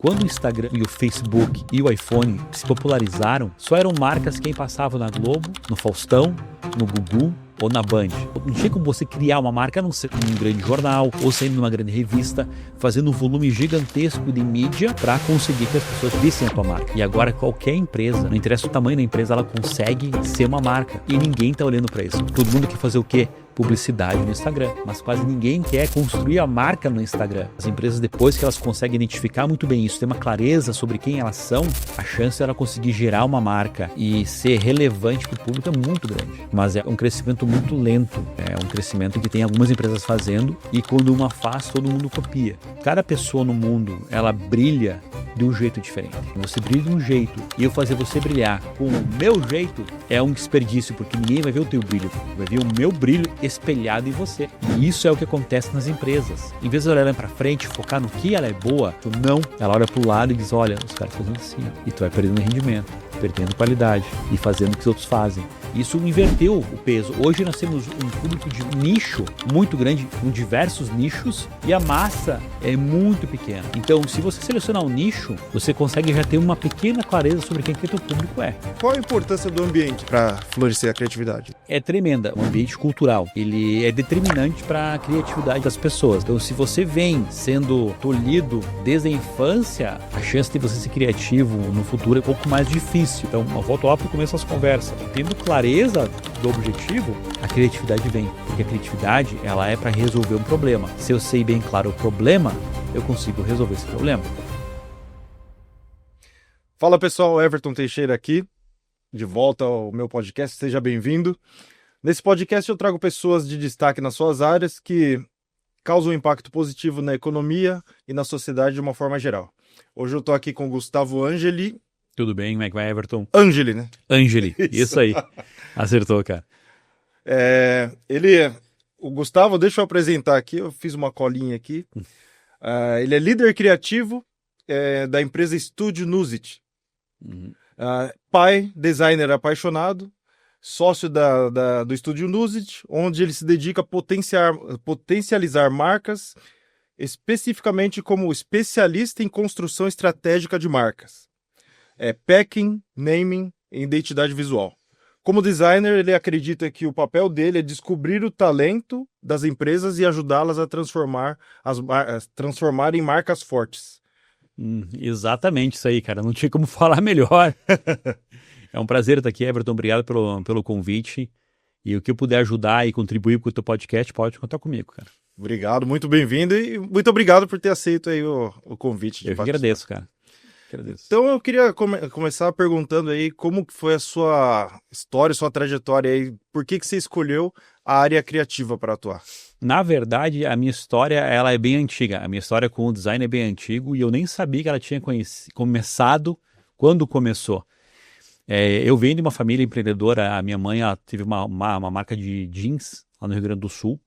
Quando o Instagram e o Facebook e o iPhone se popularizaram, só eram marcas quem passava na Globo, no Faustão, no Gugu ou na Band. Não tinha como você criar uma marca num grande jornal ou saindo numa grande revista, fazendo um volume gigantesco de mídia para conseguir que as pessoas vissem a tua marca. E agora qualquer empresa, não interessa o tamanho da empresa, ela consegue ser uma marca. E ninguém tá olhando para isso. Todo mundo quer fazer o quê? Publicidade no Instagram, mas quase ninguém quer construir a marca no Instagram. As empresas, depois que elas conseguem identificar muito bem isso, ter uma clareza sobre quem elas são, a chance de ela conseguir gerar uma marca e ser relevante para o público é muito grande. Mas é um crescimento muito lento, é um crescimento que tem algumas empresas fazendo e quando uma faz, todo mundo copia. Cada pessoa no mundo, ela brilha de um jeito diferente. Você brilha de um jeito e eu fazer você brilhar com o meu jeito é um desperdício, porque ninguém vai ver o teu brilho, vai ver o meu brilho espelhado em você. E isso é o que acontece nas empresas. Em vez de olhar para frente, focar no que ela é boa, tu não, ela olha pro lado e diz, olha, os caras fazendo assim, e tu vai perdendo rendimento, perdendo qualidade e fazendo o que os outros fazem. Isso inverteu o peso. Hoje nós temos um público de nicho muito grande, com diversos nichos, e a massa é muito pequena. Então, se você selecionar um nicho, você consegue já ter uma pequena clareza sobre quem que teu público é. Qual a importância do ambiente para florescer a criatividade? É tremenda. O ambiente cultural, ele é determinante para a criatividade das pessoas. Então, se você vem sendo tolhido desde a infância, a chance de você ser criativo no futuro é um pouco mais difícil. Então, eu volto lá para o começo das conversas. Tendo clareza do objetivo, a criatividade vem. Porque a criatividade, ela é para resolver um problema. Se eu sei bem claro o problema, eu consigo resolver esse problema. Fala pessoal, Everton Teixeira aqui, de volta ao meu podcast, seja bem-vindo. Nesse podcast eu trago pessoas de destaque nas suas áreas que causam um impacto positivo na economia e na sociedade de uma forma geral. Hoje eu estou aqui com o Gustavo Angeli. Tudo bem, como é que vai, Everton? Angeli, né? Angeli, isso aí. Acertou, cara. O Gustavo, deixa eu apresentar aqui, eu fiz uma colinha aqui. Ele é líder criativo da empresa Estúdio Nuzit. Pai, designer apaixonado, sócio do Estúdio Nuzit, onde ele se dedica a potencializar marcas, especificamente como especialista em construção estratégica de marcas. Packing, naming e identidade visual. Como designer, ele acredita que o papel dele é descobrir o talento das empresas e ajudá-las a transformar em marcas fortes. Exatamente isso aí, cara. Não tinha como falar melhor. É um prazer estar aqui, Everton. Obrigado pelo convite. E o que eu puder ajudar e contribuir com o teu podcast, pode contar comigo, cara. Obrigado, muito bem-vindo e muito obrigado por ter aceito aí o convite. Eu que agradeço, cara. Então eu queria começar perguntando aí como que foi a sua história, sua trajetória aí, por que você escolheu a área criativa para atuar? Na verdade, a minha história ela é bem antiga. A minha história com o design é bem antigo e eu nem sabia que ela tinha começado quando começou. Eu venho de uma família empreendedora. A minha mãe teve uma marca de jeans lá no Rio Grande do Sul.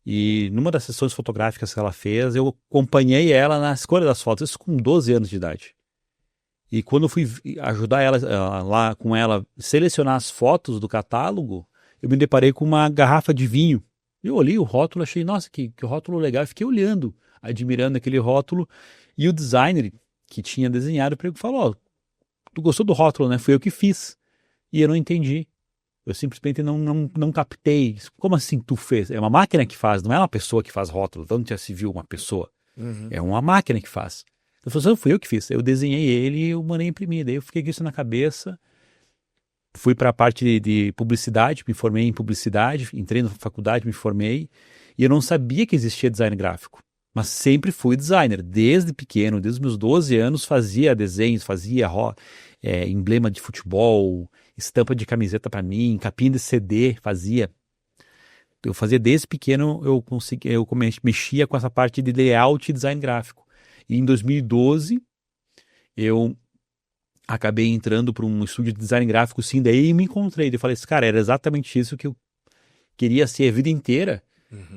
E numa das sessões fotográficas que ela fez, eu acompanhei ela na escolha das fotos, isso com 12 anos de idade. E quando eu fui ajudar ela lá com ela selecionar as fotos do catálogo, eu me deparei com uma garrafa de vinho. Eu olhei o rótulo, achei, nossa, que rótulo legal. Eu fiquei olhando, admirando aquele rótulo. E o designer que tinha desenhado falou, tu gostou do rótulo, né? Fui eu que fiz. E eu não entendi. Eu simplesmente não captei. Como assim tu fez? É uma máquina que faz, não é uma pessoa que faz rótulo. Então já se viu uma pessoa. É uma máquina que faz. Eu falei, não fui eu que fiz. Eu desenhei ele e eu mandei imprimir. Daí eu fiquei com isso na cabeça. Fui para a parte de publicidade, me formei em publicidade, entrei na faculdade, me formei. E eu não sabia que existia design gráfico. Mas sempre fui designer. Desde pequeno, desde os meus 12 anos, fazia desenhos, fazia emblema de futebol, estampa de camiseta para mim, capinha de CD, fazia. Eu fazia desde pequeno, eu mexia com essa parte de layout e design gráfico. E em 2012, eu acabei entrando para um estúdio de design gráfico, sim, daí me encontrei. Eu falei, cara, era exatamente isso que eu queria ser a vida inteira.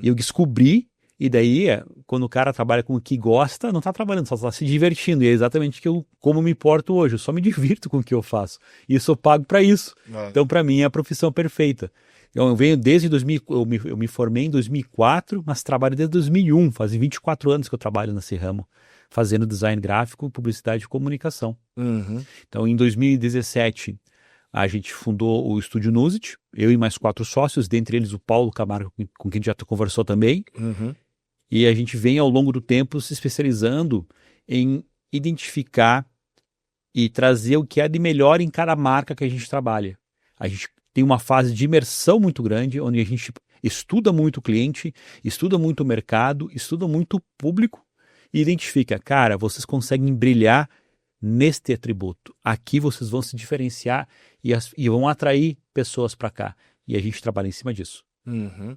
E eu descobri. E daí, quando o cara trabalha com o que gosta, não está trabalhando, só está se divertindo. E é exatamente como eu me importo hoje. Eu só me divirto com o que eu faço. E eu sou pago para isso. Então, para mim, é a profissão perfeita. Eu venho desde 2000, eu me formei em 2004, mas trabalho desde 2001. Fazem 24 anos que eu trabalho nesse ramo. fazendo design gráfico, publicidade e comunicação. Uhum. Então, em 2017, a gente fundou o Estúdio Nuzit, eu e mais 4 sócios, dentre eles o Paulo Camargo, com quem já conversou também. Uhum. E a gente vem ao longo do tempo se especializando em identificar e trazer o que é de melhor em cada marca que a gente trabalha. A gente tem uma fase de imersão muito grande, onde a gente estuda muito o cliente, estuda muito o mercado, estuda muito o público e identifica, cara, vocês conseguem brilhar neste atributo. Aqui vocês vão se diferenciar e vão atrair pessoas para cá. E a gente trabalha em cima disso. Uhum.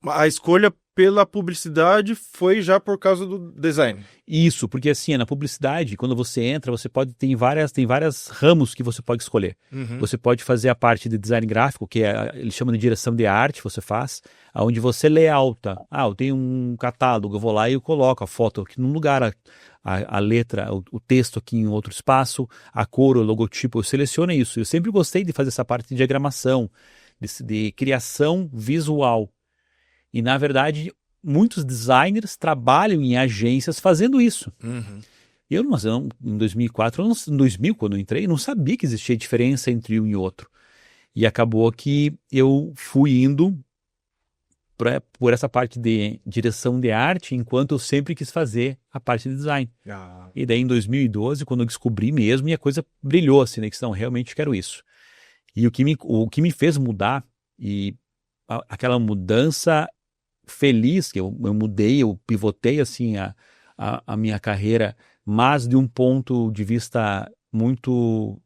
A escolha pela publicidade foi já por causa do design. Isso, porque assim, na publicidade, quando você entra, você pode tem várias ramos que você pode escolher. Uhum. Você pode fazer a parte de design gráfico, que eles chamam de direção de arte, você faz, onde você layouta. Eu tenho um catálogo, eu vou lá e eu coloco a foto aqui num lugar, a letra, o texto aqui em outro espaço, a cor, o logotipo, eu seleciono isso. Eu sempre gostei de fazer essa parte de diagramação, de criação visual. E, na verdade, muitos designers trabalham em agências fazendo isso. Uhum. Em 2004, em 2000, quando eu entrei, não sabia que existia diferença entre um e outro. E acabou que eu fui indo por essa parte de direção de arte, enquanto eu sempre quis fazer a parte de design. E daí, em 2012, quando eu descobri mesmo, e a coisa brilhou, assim, né? Que não, realmente quero isso. E o que me fez mudar, e aquela mudança feliz que eu mudei, eu pivotei assim a minha carreira, mas de um ponto de vista muito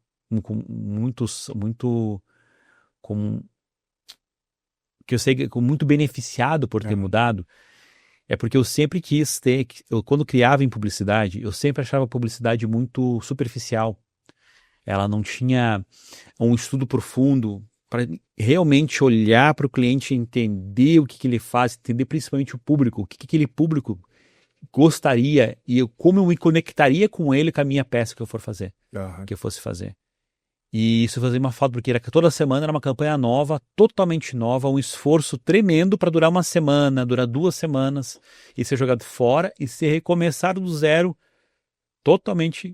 que eu sei que muito beneficiado por ter mudado, é porque eu sempre quis quando criava em publicidade, eu sempre achava a publicidade muito superficial. Ela não tinha um estudo profundo para realmente olhar para o cliente, entender o que ele faz, entender principalmente o público, o que aquele público gostaria e como eu me conectaria com ele com a minha peça que eu que eu fosse fazer. E isso fazia uma falta, porque toda semana era uma campanha nova, totalmente nova, um esforço tremendo para durar uma semana, durar 2 semanas, e ser jogado fora e ser recomeçar do zero, totalmente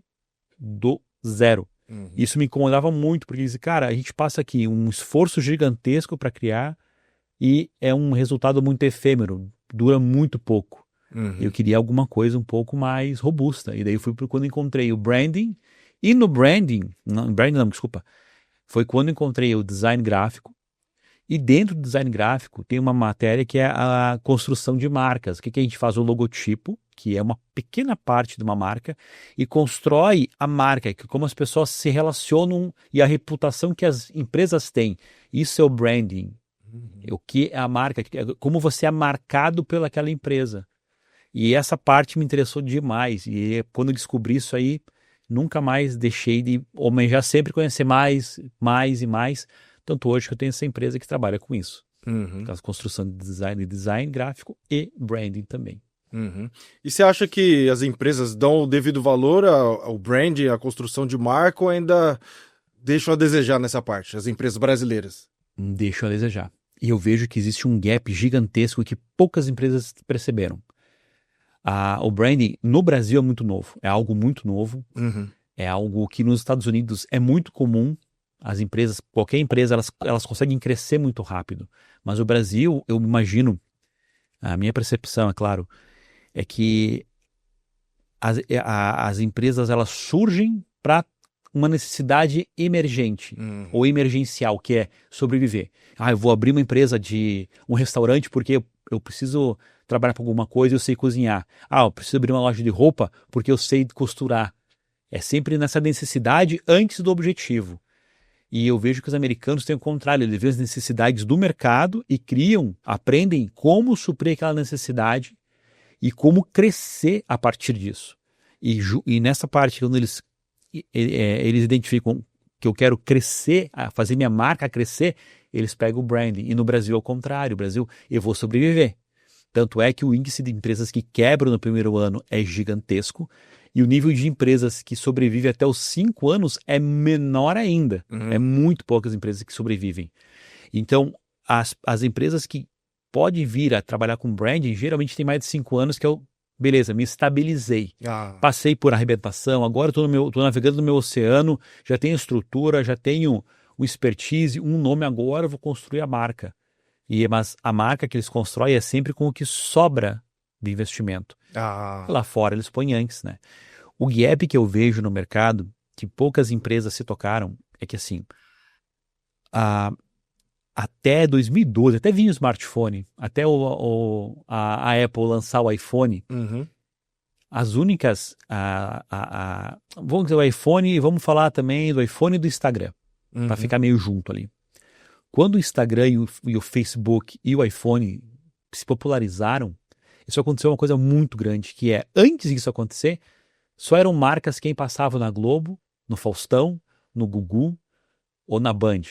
do zero. Uhum. Isso me incomodava muito, porque dizia, cara, a gente passa aqui um esforço gigantesco para criar e é um resultado muito efêmero, dura muito pouco. Uhum. Eu queria alguma coisa um pouco mais robusta. E daí fui quando encontrei o branding, e no branding, desculpa, foi quando encontrei o design gráfico, e dentro do design gráfico tem uma matéria que é a construção de marcas. O que a gente faz? O logotipo, que é uma pequena parte de uma marca, e constrói a marca, que como as pessoas se relacionam e a reputação que as empresas têm. Isso é o branding. O que é a marca, como você é marcado pelaquela empresa. E essa parte me interessou demais. E quando eu descobri isso aí, nunca mais deixei de almejar sempre conhecer mais e mais. Tanto hoje que eu tenho essa empresa que trabalha com isso. Uhum. A construção de design gráfico e branding também. Uhum. E você acha que as empresas dão o devido valor ao branding, à construção de marca, ou ainda deixam a desejar nessa parte, as empresas brasileiras? Deixam a desejar. E eu vejo que existe um gap gigantesco que poucas empresas perceberam. O branding no Brasil é muito novo, é algo muito novo, Uhum. é algo que nos Estados Unidos é muito comum. As empresas, qualquer empresa, elas conseguem crescer muito rápido. Mas o Brasil, eu imagino, a minha percepção, é claro, é que as empresas elas surgem para uma necessidade emergente ou emergencial, que é sobreviver. Eu vou abrir uma empresa de um restaurante porque eu preciso trabalhar com alguma coisa e eu sei cozinhar. Eu preciso abrir uma loja de roupa porque eu sei costurar. É sempre nessa necessidade antes do objetivo. E eu vejo que os americanos têm o contrário, eles veem as necessidades do mercado e aprendem como suprir aquela necessidade e como crescer a partir disso. E nessa parte, quando eles identificam que eu quero crescer, fazer minha marca crescer, eles pegam o branding. E no Brasil é o contrário, o Brasil, eu vou sobreviver. Tanto é que o índice de empresas que quebram no primeiro ano é gigantesco e o nível de empresas que sobrevivem até os 5 anos é menor ainda. É muito poucas empresas que sobrevivem. Então, as empresas que podem vir a trabalhar com branding, geralmente tem mais de 5 anos, que é Beleza, me estabilizei. Ah, Passei por arrebentação, agora tô navegando no meu oceano, já tenho estrutura, já tenho um expertise, um nome, agora eu vou construir a marca. Mas a marca que eles constroem é sempre com o que sobra de investimento. ah, Lá fora eles põem antes, né? O gap que eu vejo no mercado, que poucas empresas se tocaram, é que assim, a- até 2012, até vinha o smartphone, até a Apple lançar o iPhone, uhum, as únicas, vamos dizer o iPhone, e vamos falar também do iPhone e do Instagram, para uhum, ficar meio junto ali. Quando o Instagram e o Facebook e o iPhone se popularizaram, isso aconteceu uma coisa muito grande, que é, antes disso acontecer, só eram marcas quem passava na Globo, no Faustão, no Gugu ou na Band.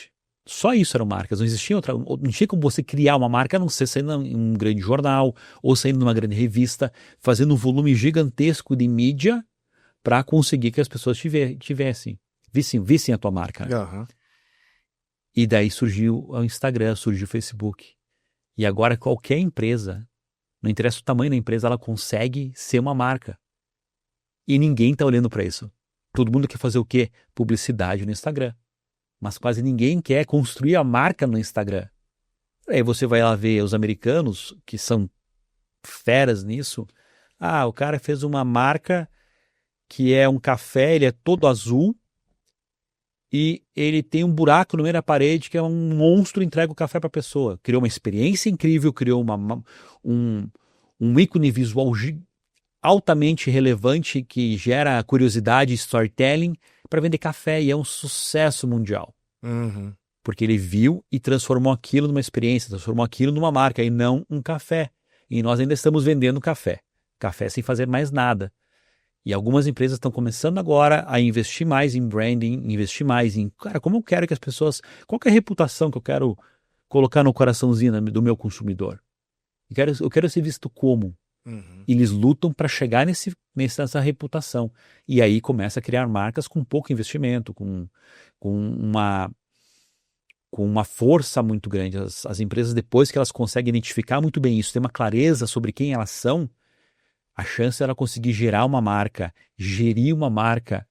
Só isso eram marcas, não existia outra, não tinha como você criar uma marca a não ser saindo em um grande jornal ou saindo numa grande revista, fazendo um volume gigantesco de mídia para conseguir que as pessoas vissem a tua marca. Né? aham. E daí surgiu o Instagram, surgiu o Facebook. E agora qualquer empresa, não interessa o tamanho da empresa, ela consegue ser uma marca. E ninguém está olhando para isso. Todo mundo quer fazer o quê? Publicidade no Instagram. Mas quase ninguém quer construir a marca no Instagram. Aí você vai lá ver os americanos, que são feras nisso. Ah, o cara fez uma marca que é um café, ele é todo azul e ele tem um buraco no meio da parede que é um monstro, entrega o café para a pessoa. Criou uma experiência incrível, criou um, um ícone visual altamente relevante que gera curiosidade e storytelling para vender café e é um sucesso mundial. Uhum. Porque ele viu e transformou aquilo numa experiência, transformou aquilo numa marca e não um café. E nós ainda estamos vendendo café. Café sem fazer mais nada. E algumas empresas estão começando agora a investir mais em branding, investir mais em, cara, como eu quero que as pessoas, qual que é a reputação que eu quero colocar no coraçãozinho do meu consumidor? Eu quero ser visto como? Uhum. Eles lutam para chegar nessa reputação. E aí começa a criar marcas com pouco investimento, com uma força muito grande. As empresas, depois que elas conseguem identificar muito bem isso, ter uma clareza sobre quem elas são, a chance de ela conseguir gerar uma marca, gerir uma marca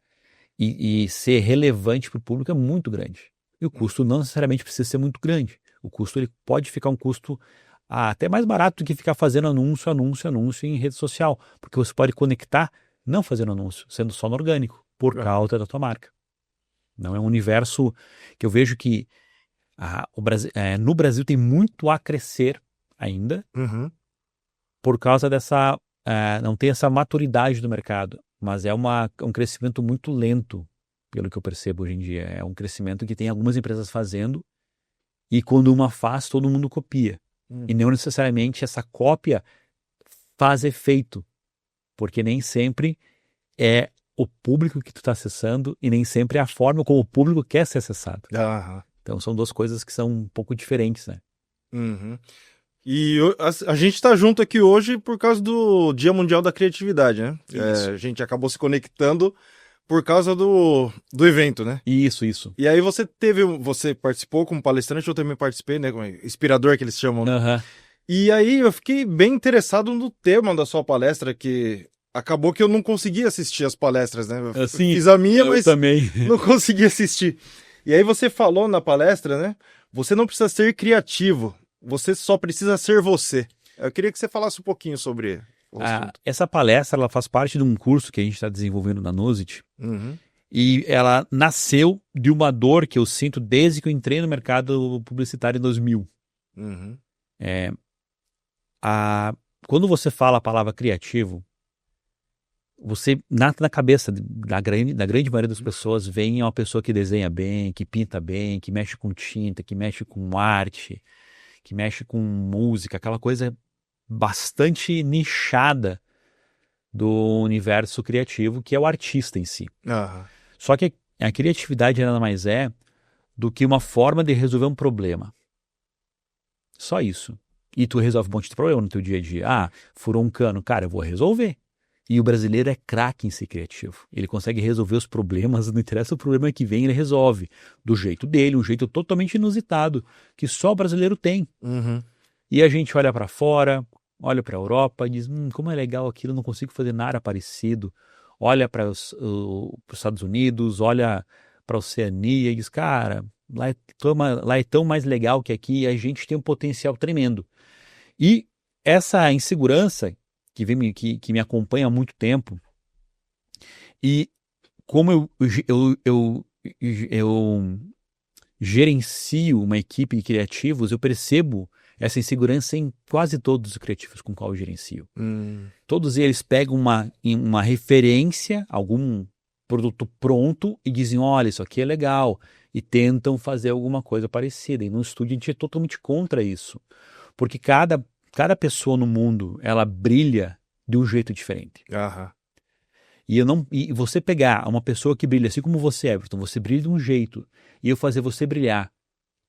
e ser relevante para o público é muito grande. E o custo não necessariamente precisa ser muito grande. O custo ele pode ficar um custo até mais barato do que ficar fazendo anúncio em rede social, porque você pode conectar não fazendo anúncio, sendo só no orgânico, por causa da tua marca. Não é um universo que eu vejo que no Brasil tem muito a crescer ainda, Uhum. por causa dessa, não tem essa maturidade do mercado, mas é um crescimento muito lento, pelo que eu percebo hoje em dia. É um crescimento que tem algumas empresas fazendo, e quando uma faz, todo mundo copia. E não necessariamente essa cópia faz efeito, porque nem sempre é o público que tu está acessando e nem sempre é a forma como o público quer ser acessado. Aham. Então são duas coisas que são um pouco diferentes, né? Uhum. E a gente tá junto aqui hoje por causa do Dia Mundial da Criatividade, né? Isso. A gente acabou se conectando por causa do evento, né? Isso. E aí você participou como palestrante, eu também participei, né? Como inspirador que eles chamam, né? Aham. E aí eu fiquei bem interessado no tema da sua palestra, que acabou que eu não consegui assistir as palestras, né? Eu Assim, fiz a minha, eu mas também. não consegui assistir. E aí você falou na palestra, né? Você não precisa ser criativo, você só precisa ser você. Eu queria que você falasse um pouquinho sobre o assunto. Essa palestra ela faz parte de um curso que a gente está desenvolvendo na Nuzit, Uhum. e ela nasceu de uma dor que eu sinto desde que eu entrei no mercado publicitário em 2000. Uhum. Quando você fala a palavra criativo, você, na cabeça da grande maioria das pessoas, vem uma pessoa que desenha bem, que pinta bem, que mexe com tinta, que mexe com arte, que mexe com música, aquela coisa bastante nichada do universo criativo, que é o artista em si. Aham. Só que a criatividade nada mais é do que uma forma de resolver um problema. Só isso. E tu resolve um monte de problema no teu dia a dia. Ah, furou um cano. Cara, eu vou resolver. E o brasileiro é craque em ser criativo. Ele consegue resolver os problemas, não interessa o problema que vem, ele resolve. Do jeito dele, um jeito totalmente inusitado, que só o brasileiro tem. Uhum. E a gente olha para fora, olha para a Europa e diz, como é legal aquilo, não consigo fazer nada parecido. Olha para os Estados Unidos, olha para a Oceania e diz, cara, lá é tão mais legal que aqui, e a gente tem um potencial tremendo. E essa insegurança que me acompanha há muito tempo, e como eu gerencio uma equipe de criativos, eu percebo essa insegurança em quase todos os criativos com qual eu gerencio. Todos eles pegam uma referência, algum produto pronto e dizem, olha, isso aqui é legal, e tentam fazer alguma coisa parecida. E no estúdio a gente é totalmente contra isso, porque cada pessoa no mundo, ela brilha de um jeito diferente. Aham. E você pegar uma pessoa que brilha, assim como você, Everton, você brilha de um jeito, e eu fazer você brilhar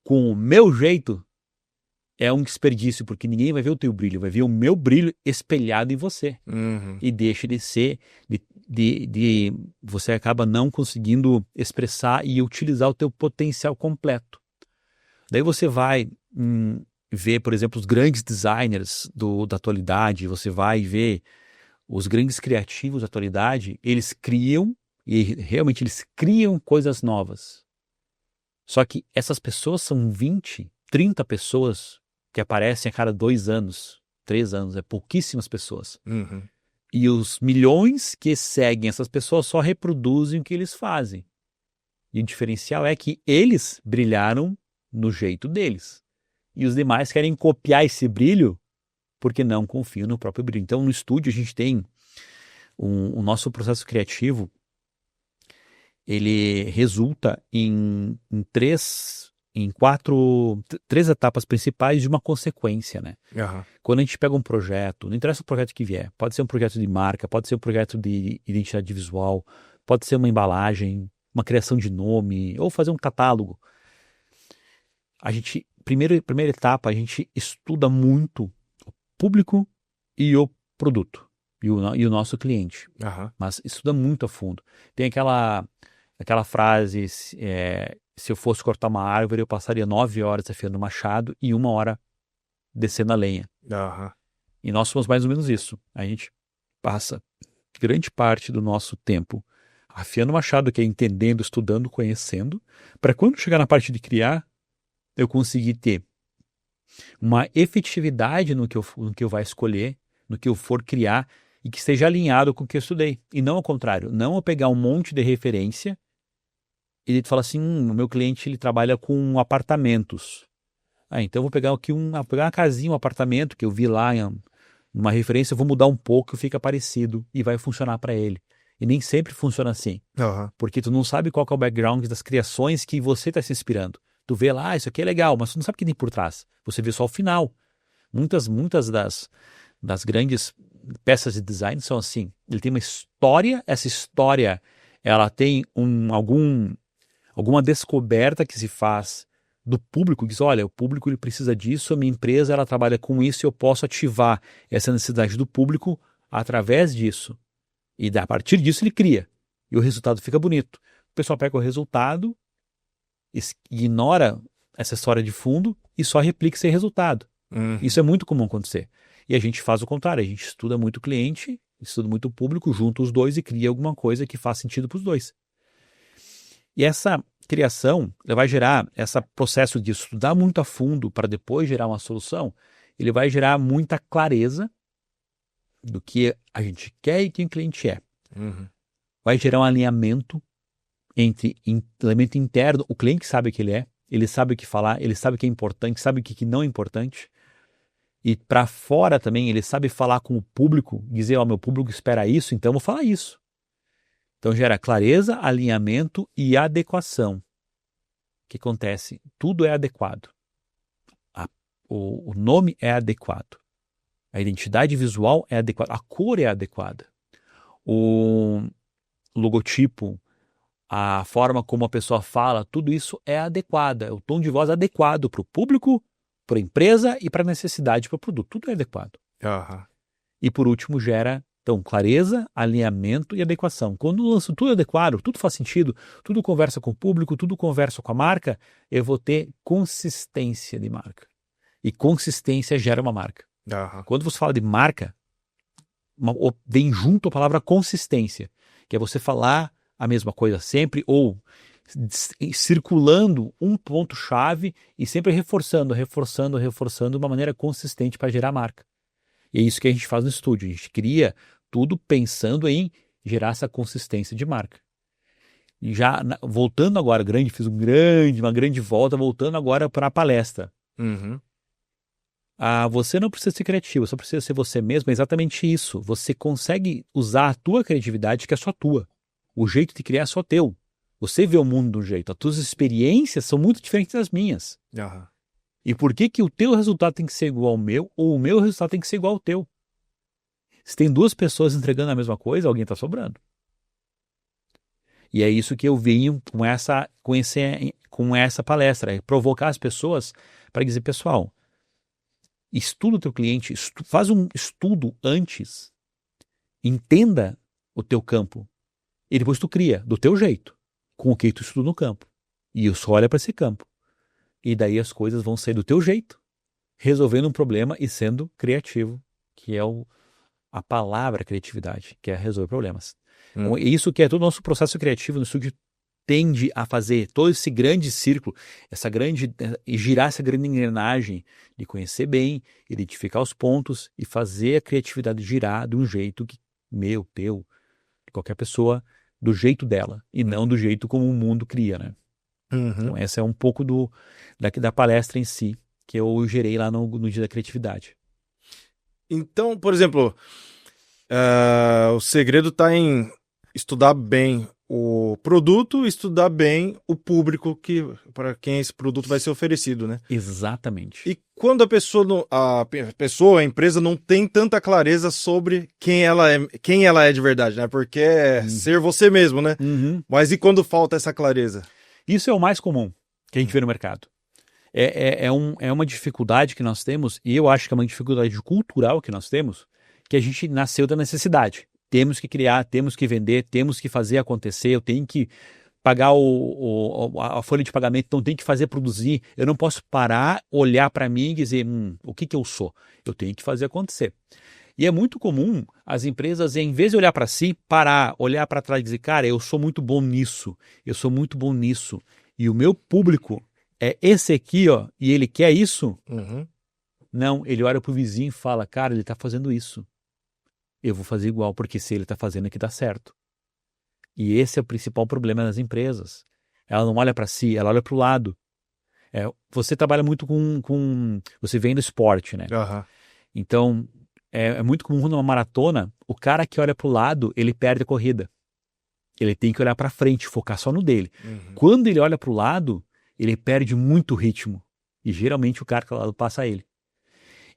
com o meu jeito, é um desperdício, porque ninguém vai ver o teu brilho, vai ver o meu brilho espelhado em você. E deixa de ser, você acaba não conseguindo expressar e utilizar o teu potencial completo. Daí você vai ver, por exemplo, os grandes designers da atualidade, você vai ver os grandes criativos da atualidade, eles criam, e realmente eles criam coisas novas. Só que essas pessoas são 20, 30 pessoas que aparecem a cada 2 anos, 3 anos, é pouquíssimas pessoas. E os milhões que seguem essas pessoas só reproduzem o que eles fazem. E o diferencial é que eles brilharam no jeito deles. E os demais querem copiar esse brilho porque não confiam no próprio brilho. Então, no estúdio, a gente tem o nosso processo criativo, ele resulta em três etapas principais de uma consequência, né? Quando a gente pega um projeto, não interessa o projeto que vier, pode ser um projeto de marca, pode ser um projeto de identidade visual, pode ser uma embalagem, uma criação de nome, ou fazer um catálogo. A gente, primeira etapa, a gente estuda muito o público e o produto, e o nosso cliente. Mas estuda muito a fundo. Tem aquela frase, se eu fosse cortar uma árvore, eu passaria 9 horas afiando o machado e 1 hora descendo a lenha. E nós somos mais ou menos isso. A gente passa grande parte do nosso tempo afiando o machado, que é entendendo, estudando, conhecendo, para quando chegar na parte de criar, eu conseguir ter uma efetividade no que eu vai escolher, no que eu for criar, e que esteja alinhado com o que eu estudei. E não ao contrário, não eu pegar um monte de referência e ele fala assim, o meu cliente ele trabalha com apartamentos. Então eu vou pegar aqui pegar uma casinha, um apartamento que eu vi lá em uma referência, eu vou mudar um pouco, fica parecido e vai funcionar para ele. E nem sempre funciona assim, porque tu não sabe qual que é o background das criações que você está se inspirando. Tu vê lá, isso aqui é legal, mas tu não sabe o que tem por trás. Você vê só o final. Muitas das grandes peças de design são assim. Ele tem uma história, essa história ela tem alguma descoberta que se faz do público, que diz, olha, o público ele precisa disso, a minha empresa ela trabalha com isso e eu posso ativar essa necessidade do público através disso. E a partir disso ele cria. E o resultado fica bonito. O pessoal pega o resultado, ignora essa história de fundo e só replica esse resultado. Isso é muito comum acontecer. E a gente faz o contrário, a gente estuda muito o cliente, estuda muito o público, junta os dois e cria alguma coisa que faz sentido para os dois. E essa criação, ela vai gerar esse processo de estudar muito a fundo para depois gerar uma solução, ele vai gerar muita clareza do que a gente quer e quem o cliente é. Vai gerar um alinhamento entre elemento interno, o cliente sabe o que ele sabe o que falar, ele sabe o que é importante, sabe o que não é importante. E para fora também, ele sabe falar com o público, dizer, meu público espera isso, então eu vou falar isso. Então gera clareza, alinhamento e adequação. O que acontece? Tudo é adequado. O nome é adequado. A identidade visual é adequada. A cor é adequada. O logotipo, a forma como a pessoa fala, tudo isso é adequada. O tom de voz é adequado para o público, para a empresa e para a necessidade, para o produto. Tudo é adequado. E por último gera, então, clareza, alinhamento e adequação. Quando eu lanço tudo adequado, tudo faz sentido, tudo conversa com o público, tudo conversa com a marca, eu vou ter consistência de marca. E consistência gera uma marca. Aham. Quando você fala de marca, vem junto a palavra consistência, que é você falar a mesma coisa sempre ou circulando um ponto-chave e sempre reforçando de uma maneira consistente para gerar marca. E é isso que a gente faz no estúdio. A gente cria tudo pensando em gerar essa consistência de marca. E já voltando agora, fiz uma grande volta, voltando agora para a palestra. Uhum. Você não precisa ser criativo, só precisa ser você mesmo. É exatamente isso. Você consegue usar a tua criatividade, que é só tua. O jeito de criar é só teu. Você vê o mundo de um jeito. As tuas experiências são muito diferentes das minhas. Aham. E por que que o teu resultado tem que ser igual ao meu, ou o meu resultado tem que ser igual ao teu? Se tem duas pessoas entregando a mesma coisa, alguém está sobrando. E é isso que eu venho com essa palestra, é provocar as pessoas para dizer, pessoal, estuda o teu cliente, faz um estudo antes, entenda o teu campo, e depois tu cria do teu jeito, com o que tu estuda no campo. E só olha para esse campo. E daí as coisas vão sair do teu jeito, resolvendo um problema e sendo criativo, que é a palavra criatividade, que é resolver problemas. Então, isso que é todo o nosso processo criativo no estúdio tende a fazer, todo esse grande círculo, e girar essa grande engrenagem de conhecer bem, identificar os pontos e fazer a criatividade girar de um jeito que meu, teu, de qualquer pessoa, do jeito dela, e não do jeito como o mundo cria, né? Uhum. Então essa é um pouco da palestra em si, que eu gerei lá no Dia da Criatividade. Então, por exemplo, o segredo está em estudar bem o produto e estudar bem o público para quem esse produto vai ser oferecido, né? Exatamente. E quando a empresa não tem tanta clareza sobre quem ela é de verdade, né? Porque é ser você mesmo, né? Uhum. Mas e quando falta essa clareza? Isso é o mais comum que a gente vê no mercado. É uma dificuldade que nós temos, e eu acho que é uma dificuldade cultural que nós temos, que a gente nasceu da necessidade. Temos que criar, temos que vender, temos que fazer acontecer, eu tenho que pagar a folha de pagamento, então tem que fazer produzir. Eu não posso parar, olhar para mim e dizer, o que eu sou? Eu tenho que fazer acontecer. E é muito comum as empresas, em vez de olhar para si, parar, olhar para trás e dizer, cara, eu sou muito bom nisso, e o meu público é esse aqui, ó, e ele quer isso? Uhum. Não, ele olha pro vizinho e fala, cara, ele tá fazendo isso. Eu vou fazer igual, porque se ele tá fazendo é que dá certo. E esse é o principal problema das empresas. Ela não olha para si, ela olha para o lado. Você trabalha muito você vem do esporte, né? Uhum. Então, é muito comum numa maratona, o cara que olha para o lado, ele perde a corrida. Ele tem que olhar para frente, focar só no dele. Uhum. Quando ele olha para o lado, ele perde muito ritmo. E geralmente o cara que tá ao lado passa ele.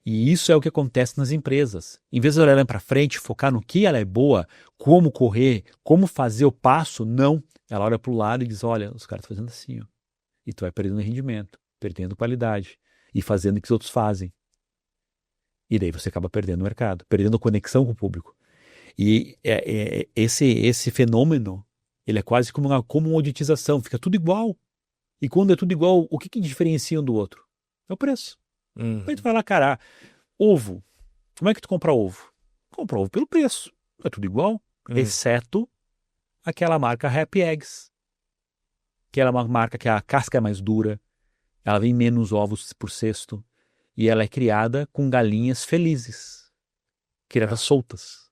E isso é o que acontece nas empresas. Em vez de olhar para frente, focar no que ela é boa, como correr, como fazer o passo, não. Ela olha para o lado e diz, olha, os caras estão fazendo assim, ó. E tu vai perdendo rendimento, perdendo qualidade e fazendo o que os outros fazem. E daí você acaba perdendo o mercado, perdendo conexão com o público. E esse fenômeno, ele é quase como uma comoditização, fica tudo igual. E quando é tudo igual, o que diferencia um do outro? É o preço. Uhum. Aí tu vai lá, cara, ovo. Como é que tu compra ovo? Compra ovo pelo preço. É tudo igual, exceto aquela marca Happy Eggs. Que ela é uma marca que a casca é mais dura, ela vem menos ovos por cesto e ela é criada com galinhas felizes, criadas soltas.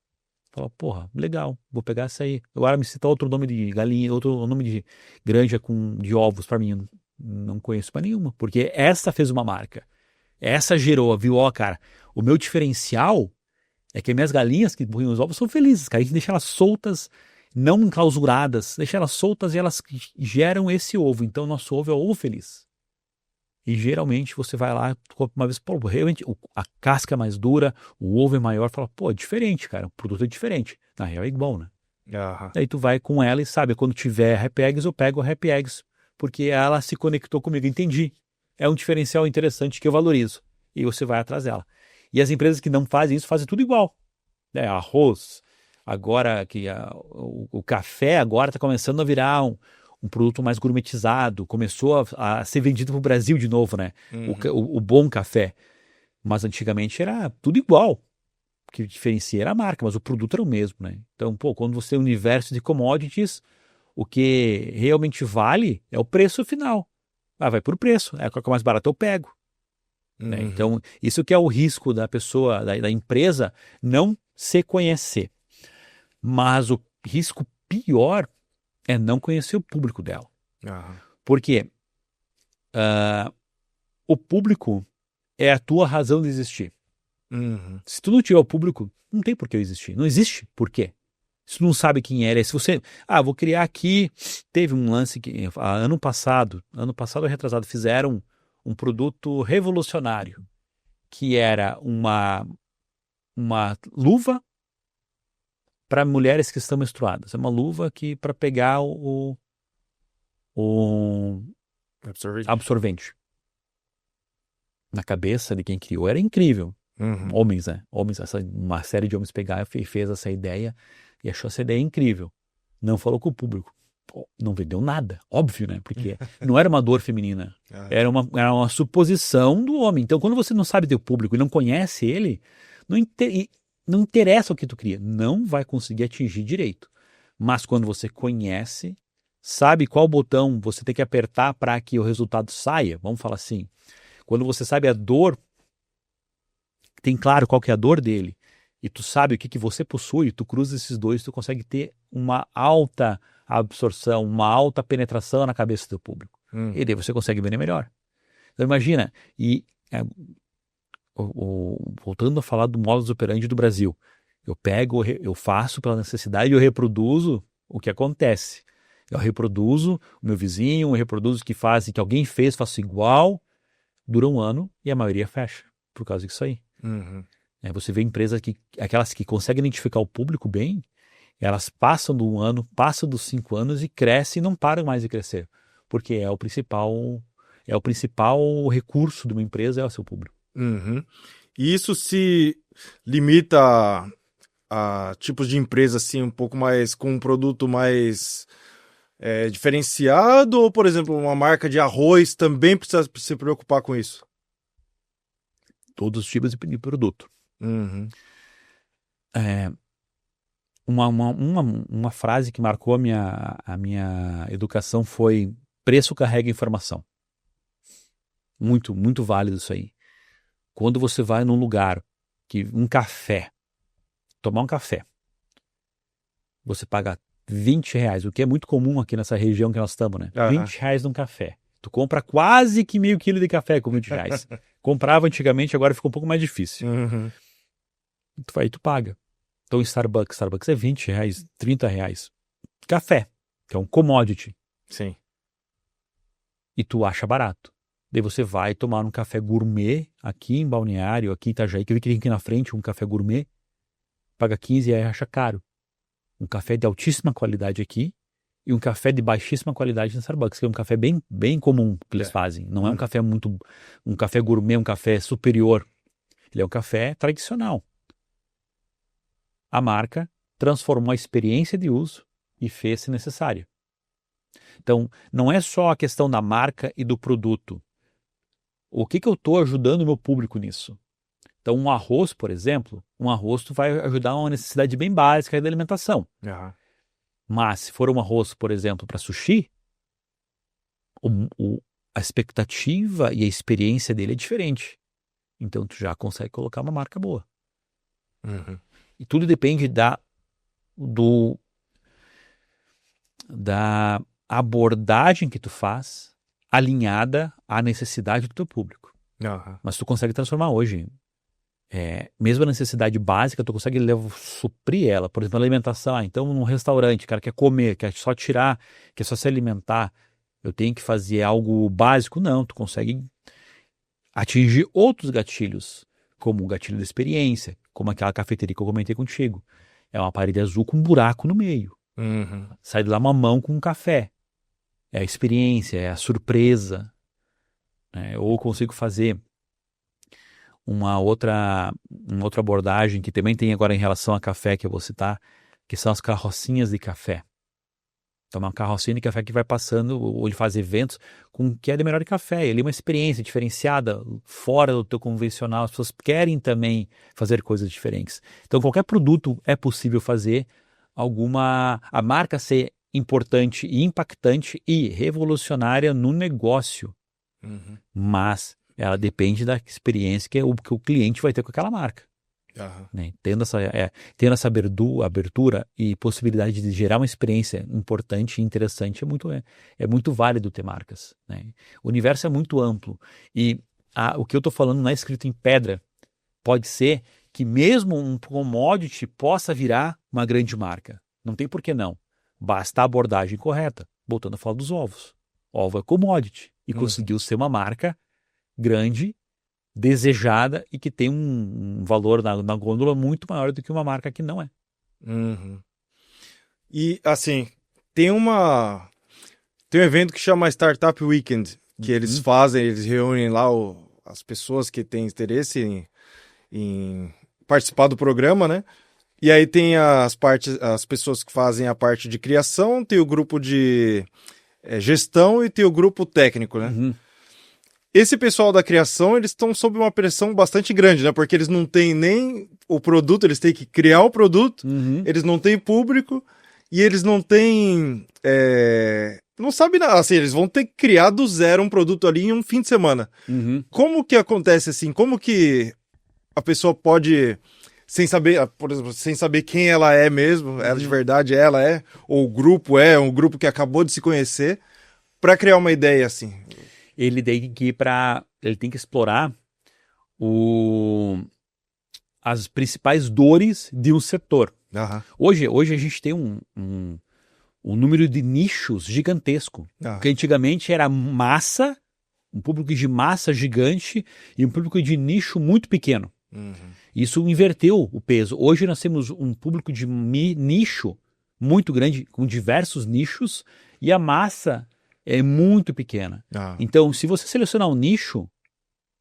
Fala, porra, legal, vou pegar essa aí. Agora me cita outro nome de galinha, outro nome de granja de ovos para mim. Não conheço para nenhuma, porque essa fez uma marca. Essa gerou, viu? Ó, cara, o meu diferencial é que as minhas galinhas que põem os ovos são felizes, cara. A gente deixa elas soltas, não enclausuradas, deixa elas soltas e elas geram esse ovo. Então, nosso ovo é o ovo feliz. E geralmente você vai lá, uma vez, pô, realmente a casca é mais dura, o ovo é maior, fala, pô, é diferente, cara, o produto é diferente. Na real é igual, né? Uhum. Aí tu vai com ela e sabe, quando tiver Happy Eggs, eu pego o Happy Eggs, porque ela se conectou comigo, entendi. É um diferencial interessante que eu valorizo. E você vai atrás dela. E as empresas que não fazem isso, fazem tudo igual. Arroz, agora que o café agora está começando a virar um produto mais gourmetizado, começou a ser vendido para o Brasil de novo, né? Uhum. O bom café. Mas antigamente era tudo igual. O que diferencia era a marca, mas o produto era o mesmo, né? Então, pô, quando você tem um universo de commodities, o que realmente vale é o preço final. Ah, vai por preço. É qual que é mais barato eu pego. Né? Então, isso que é o risco da pessoa, da empresa, não se conhecer. Mas o risco pior é não conhecer o público dela. Por quê? O público é a tua razão de existir. Se tu não tiver o público, não tem por que eu existir. Não existe por quê. Se tu não sabe quem era, se você... vou criar aqui... Teve um lance que ano passado ou retrasado, fizeram um produto revolucionário, que era uma luva para mulheres que estão menstruadas. É uma luva que para pegar o absorvente. Na cabeça de quem criou era incrível. Homens, né? Uma série de homens pegaram e fez essa ideia e achou essa ideia incrível. Não falou com o público. Não vendeu nada, óbvio, né? Porque não era uma dor feminina. Era uma suposição do homem. Então, quando você não sabe teu público e não conhece ele, não interessa o que tu cria. Não vai conseguir atingir direito. Mas quando você conhece, sabe qual botão você tem que apertar para que o resultado saia, vamos falar assim. Quando você sabe a dor, tem claro qual que é a dor dele, e tu sabe o que você possui, tu cruza esses dois, tu consegue ter uma alta absorção, uma alta penetração na cabeça do público. E daí você consegue vender melhor. Então imagina, voltando a falar do modus operandi do Brasil, eu faço pela necessidade e eu reproduzo o que acontece. Eu reproduzo o meu vizinho, eu reproduzo o que faz, que alguém fez, faço igual, dura um ano e a maioria fecha por causa disso aí. Você vê empresas aquelas que conseguem identificar o público bem, elas passam do 1 ano, passam dos 5 anos e crescem e não param mais de crescer, porque é o principal recurso de uma empresa é o seu público. E isso se limita a tipos de empresa assim um pouco mais com um produto mais diferenciado, ou por exemplo uma marca de arroz também precisa se preocupar com isso? Todos os tipos de produto. Uma frase que marcou a minha educação foi: preço carrega informação. Muito, muito válido isso aí. Quando você vai num lugar, tomar um café, você paga R$20, o que é muito comum aqui nessa região que nós estamos, né? R$20 num café. Tu compra quase que meio quilo de café com R$20. Comprava antigamente, agora ficou um pouco mais difícil. Tu vai e tu paga. Então Starbucks é R$20, R$30. Café, que é um commodity. Sim. E tu acha barato. Daí você vai tomar um café gourmet aqui em Balneário, aqui em Itajaí, que eu vi que tem aqui na frente um café gourmet, paga R$15 e acha caro. Um café de altíssima qualidade aqui e um café de baixíssima qualidade na Starbucks, que é um café bem, bem comum que eles fazem. Não é um café um café gourmet, um café superior. Ele é um café tradicional. A marca transformou a experiência de uso e fez-se necessária. Então, não é só a questão da marca e do produto. O que eu estou ajudando o meu público nisso? Então, um arroz, por exemplo, tu vai ajudar uma necessidade bem básica da alimentação. Mas, se for um arroz, por exemplo, para sushi, a expectativa e a experiência dele é diferente. Então, tu já consegue colocar uma marca boa. E tudo depende da abordagem que tu faz, alinhada à necessidade do teu público. Mas tu consegue transformar hoje. Mesmo a necessidade básica, tu consegue suprir ela. Por exemplo, a alimentação. Então, num restaurante, o cara quer comer, quer só tirar, quer só se alimentar. Eu tenho que fazer algo básico? Não, tu consegue atingir outros gatilhos, como o gatilho da experiência, como aquela cafeteria que eu comentei contigo. É uma parede azul com um buraco no meio. Sai de lá uma mão com um café. É a experiência, é a surpresa. Ou eu consigo fazer uma outra abordagem que também tem agora em relação a café, que eu vou citar, que são as carrocinhas de café. Então, uma carrocinha de café que vai passando, ou ele faz eventos com que é de melhor de café. Ele é uma experiência diferenciada, fora do teu convencional. As pessoas querem também fazer coisas diferentes. Então, qualquer produto é possível fazer a marca ser importante e impactante e revolucionária no negócio. Mas ela depende da experiência que o cliente vai ter com aquela marca. Né? Tendo essa abertura e possibilidade de gerar uma experiência importante e interessante, é muito válido ter marcas. Né? O universo é muito amplo e o que eu estou falando não é escrito em pedra. Pode ser que mesmo um commodity possa virar uma grande marca. Não tem por que não. Basta a abordagem correta. Voltando a falar dos ovos. Ovo é commodity e conseguiu ser uma marca grande, desejada e que tem um valor na gôndola muito maior do que uma marca que não é. E assim, tem um evento que chama Startup Weekend, que eles reúnem lá as pessoas que têm interesse em participar do programa, né? E aí tem as pessoas que fazem a parte de criação, tem o grupo de gestão e tem o grupo técnico, né? Esse pessoal da criação, eles estão sob uma pressão bastante grande, né? Porque eles não têm nem o produto, eles têm que criar o produto, eles não têm público e eles não têm... não sabem nada, assim, eles vão ter que criar do zero um produto ali em um fim de semana. Como que acontece assim? Como que a pessoa pode, sem saber, por exemplo, sem saber quem ela é mesmo, ela de verdade ela é, ou o grupo é, um grupo que acabou de se conhecer, para criar uma ideia assim? Ele tem que explorar as principais dores de um setor. Hoje a gente tem um número de nichos gigantesco. Porque antigamente era massa, um público de massa gigante e um público de nicho muito pequeno. Isso inverteu o peso. Hoje nós temos um público de nicho muito grande, com diversos nichos, e a massa é muito pequena. Então, se você selecionar um nicho,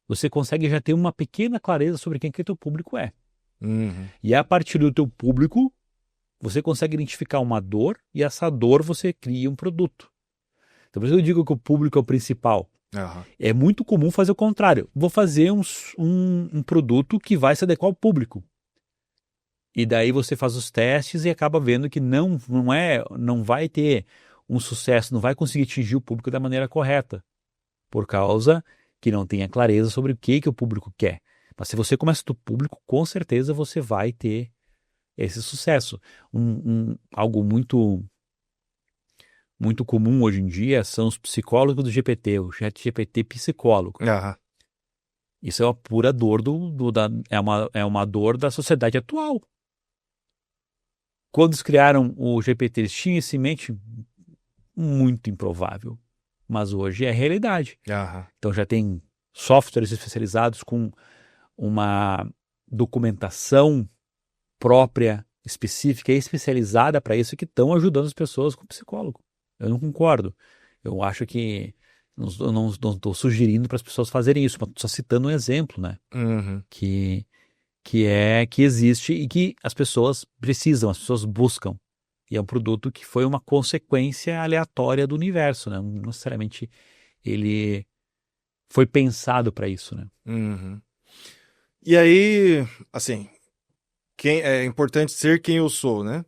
você consegue já ter uma pequena clareza sobre quem que o teu público é. E a partir do teu público, você consegue identificar uma dor e essa dor você cria um produto. Então, por isso eu digo que o público é o principal. É muito comum fazer o contrário. Vou fazer um produto que vai se adequar ao público. E daí você faz os testes e acaba vendo que não vai ter um sucesso, não vai conseguir atingir o público da maneira correta, por causa que não tem a clareza sobre o que o público quer. Mas se você começa do público, com certeza você vai ter esse sucesso. Algo muito muito comum hoje em dia são os psicólogos do GPT, o chat GPT psicólogo. Isso é uma pura dor é uma dor da sociedade atual. Quando eles criaram o GPT, eles tinham isso em mente? Muito improvável, mas hoje é realidade. Então já tem softwares especializados com uma documentação própria, específica e especializada para isso que estão ajudando as pessoas com psicólogo. Eu não concordo. Eu acho que eu não estou sugerindo para as pessoas fazerem isso, mas só citando um exemplo, né? Que existe e que as pessoas precisam, as pessoas buscam. E é um produto que foi uma consequência aleatória do universo, né? Não necessariamente ele foi pensado para isso, né? E aí, assim, é importante ser quem eu sou, né?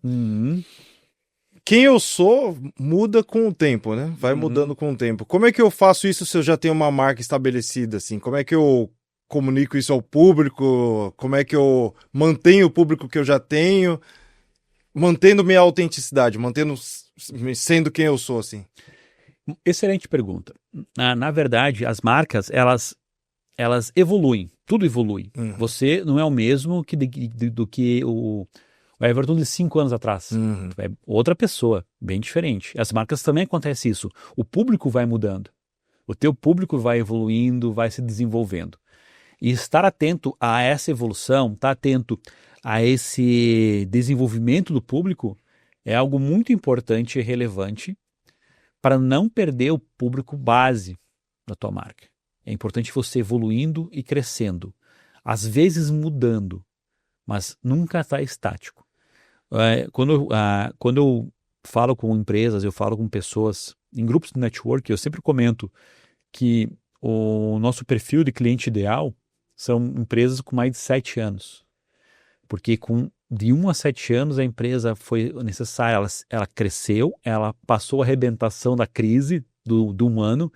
Quem eu sou muda com o tempo, né? Vai mudando com o tempo. Como é que eu faço isso se eu já tenho uma marca estabelecida, assim? Como é que eu comunico isso ao público? Como é que eu mantenho o público que eu já tenho? Mantendo minha autenticidade, sendo quem eu sou, assim. Excelente pergunta. Na verdade, as marcas, elas evoluem, tudo evolui. Você não é o mesmo do que o Everton de 5 anos atrás. É outra pessoa, bem diferente. As marcas também acontece isso. O público vai mudando. O teu público vai evoluindo, vai se desenvolvendo. E estar atento a essa evolução, estar atento a esse desenvolvimento do público é algo muito importante e relevante para não perder o público base da tua marca. É importante você evoluindo e crescendo, às vezes mudando, mas nunca está estático. Quando eu falo com empresas, eu falo com pessoas em grupos de network, eu sempre comento que o nosso perfil de cliente ideal são empresas com mais de 7 anos. Porque de 1 a 7 anos a empresa foi necessária, ela cresceu, ela passou a arrebentação da crise do 1 ano,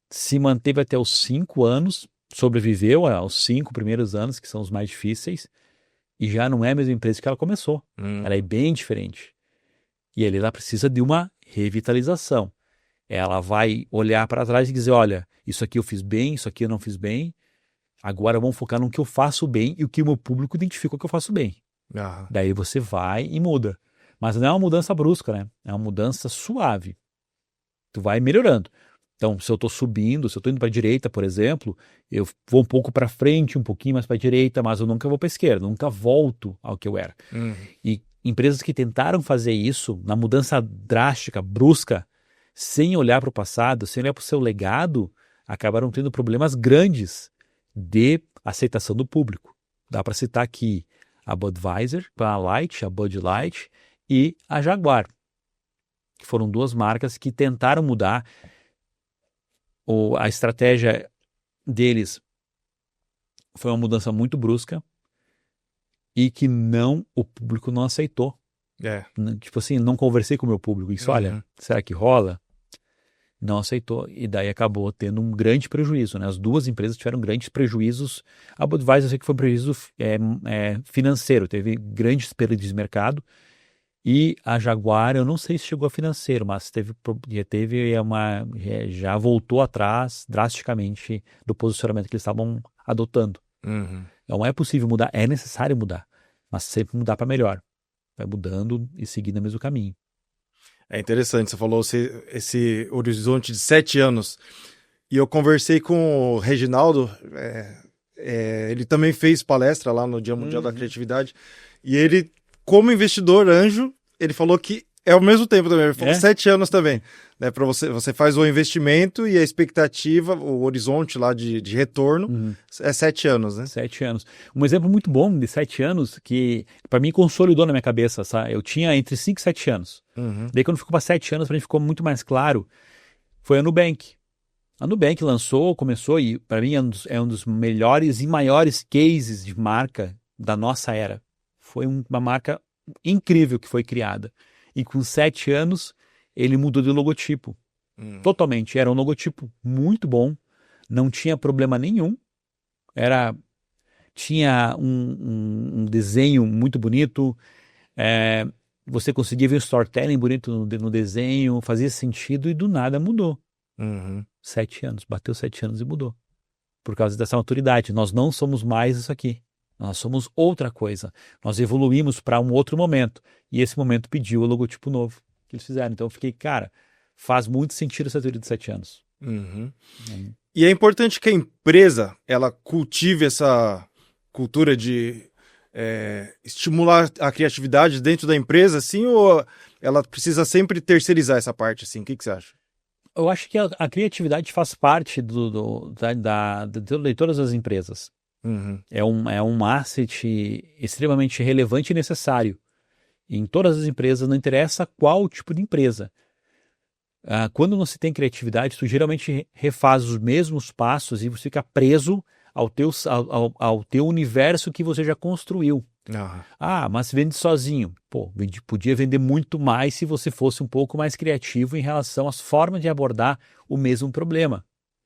se manteve até os 5 anos, sobreviveu aos 5 primeiros anos, que são os mais difíceis, e já não é a mesma empresa que ela começou. Ela é bem diferente. E ela precisa de uma revitalização. Ela vai olhar para trás e dizer, olha, isso aqui eu fiz bem, isso aqui eu não fiz bem, agora vamos focar no que eu faço bem e o que o meu público identifica que eu faço bem. Daí você vai e muda. Mas não é uma mudança brusca, né? É uma mudança suave. Tu vai melhorando. Então, se eu estou subindo, se eu estou indo para a direita, por exemplo, eu vou um pouco para frente, um pouquinho mais para a direita, mas eu nunca vou para a esquerda, nunca volto ao que eu era. E empresas que tentaram fazer isso, na mudança drástica, brusca, sem olhar para o passado, sem olhar para o seu legado, acabaram tendo problemas grandes de aceitação do público. Dá para citar aqui a Budweiser, a Light, a Bud Light e a Jaguar, que foram 2 marcas que tentaram mudar. A estratégia deles foi uma mudança muito brusca e que o público não aceitou. Tipo assim, não conversei com o meu público. Isso, olha, será que rola? Não aceitou. E daí acabou tendo um grande prejuízo, né? As 2 empresas tiveram grandes prejuízos. A Budweiser eu sei que foi um prejuízo financeiro, teve grandes perdas de mercado. E a Jaguar, eu não sei se chegou a financeiro, mas já voltou atrás drasticamente do posicionamento que eles estavam adotando. Não é possível mudar, é necessário mudar, mas sempre mudar para melhor. Vai mudando e seguindo o mesmo caminho. É interessante, você falou esse horizonte de 7 anos. E eu conversei com o Reginaldo, ele também fez palestra lá no Dia Mundial da Criatividade, e ele, como investidor anjo, ele falou que é ao mesmo tempo também, ele falou 7 anos também, né? Para você faz o investimento e a expectativa, o horizonte lá de retorno é 7 anos, né? 7 anos. Um exemplo muito bom de 7 anos que para mim consolidou na minha cabeça, sabe? Eu tinha entre 5 e 7 anos. Daí quando ficou para 7 anos, para mim ficou muito mais claro, foi a Nubank. A Nubank começou e para mim é um dos melhores e maiores cases de marca da nossa era. Foi uma marca incrível que foi criada. E com 7 anos, ele mudou de logotipo. Totalmente. Era um logotipo muito bom. Não tinha problema nenhum. Tinha um desenho muito bonito. Você conseguia ver o storytelling bonito no desenho. Fazia sentido e do nada mudou. 7 anos. Bateu 7 anos e mudou. Por causa dessa maturidade. Nós não somos mais isso aqui. Nós somos outra coisa. Nós evoluímos para um outro momento. E esse momento pediu o logotipo novo que eles fizeram. Então eu fiquei, cara, faz muito sentido essa teoria de 7 anos. E é importante que a empresa ela cultive essa cultura de estimular a criatividade dentro da empresa, assim, ou ela precisa sempre terceirizar essa parte, assim? O que você acha? Eu acho que a criatividade faz parte de todas as empresas. É um asset extremamente relevante e necessário. Em todas as empresas, não interessa qual tipo de empresa. Quando não se tem criatividade, tu geralmente refaz os mesmos passos e você fica preso ao teu universo que você já construiu. Mas vende sozinho. Podia vender muito mais se você fosse um pouco mais criativo em relação às formas de abordar o mesmo problema.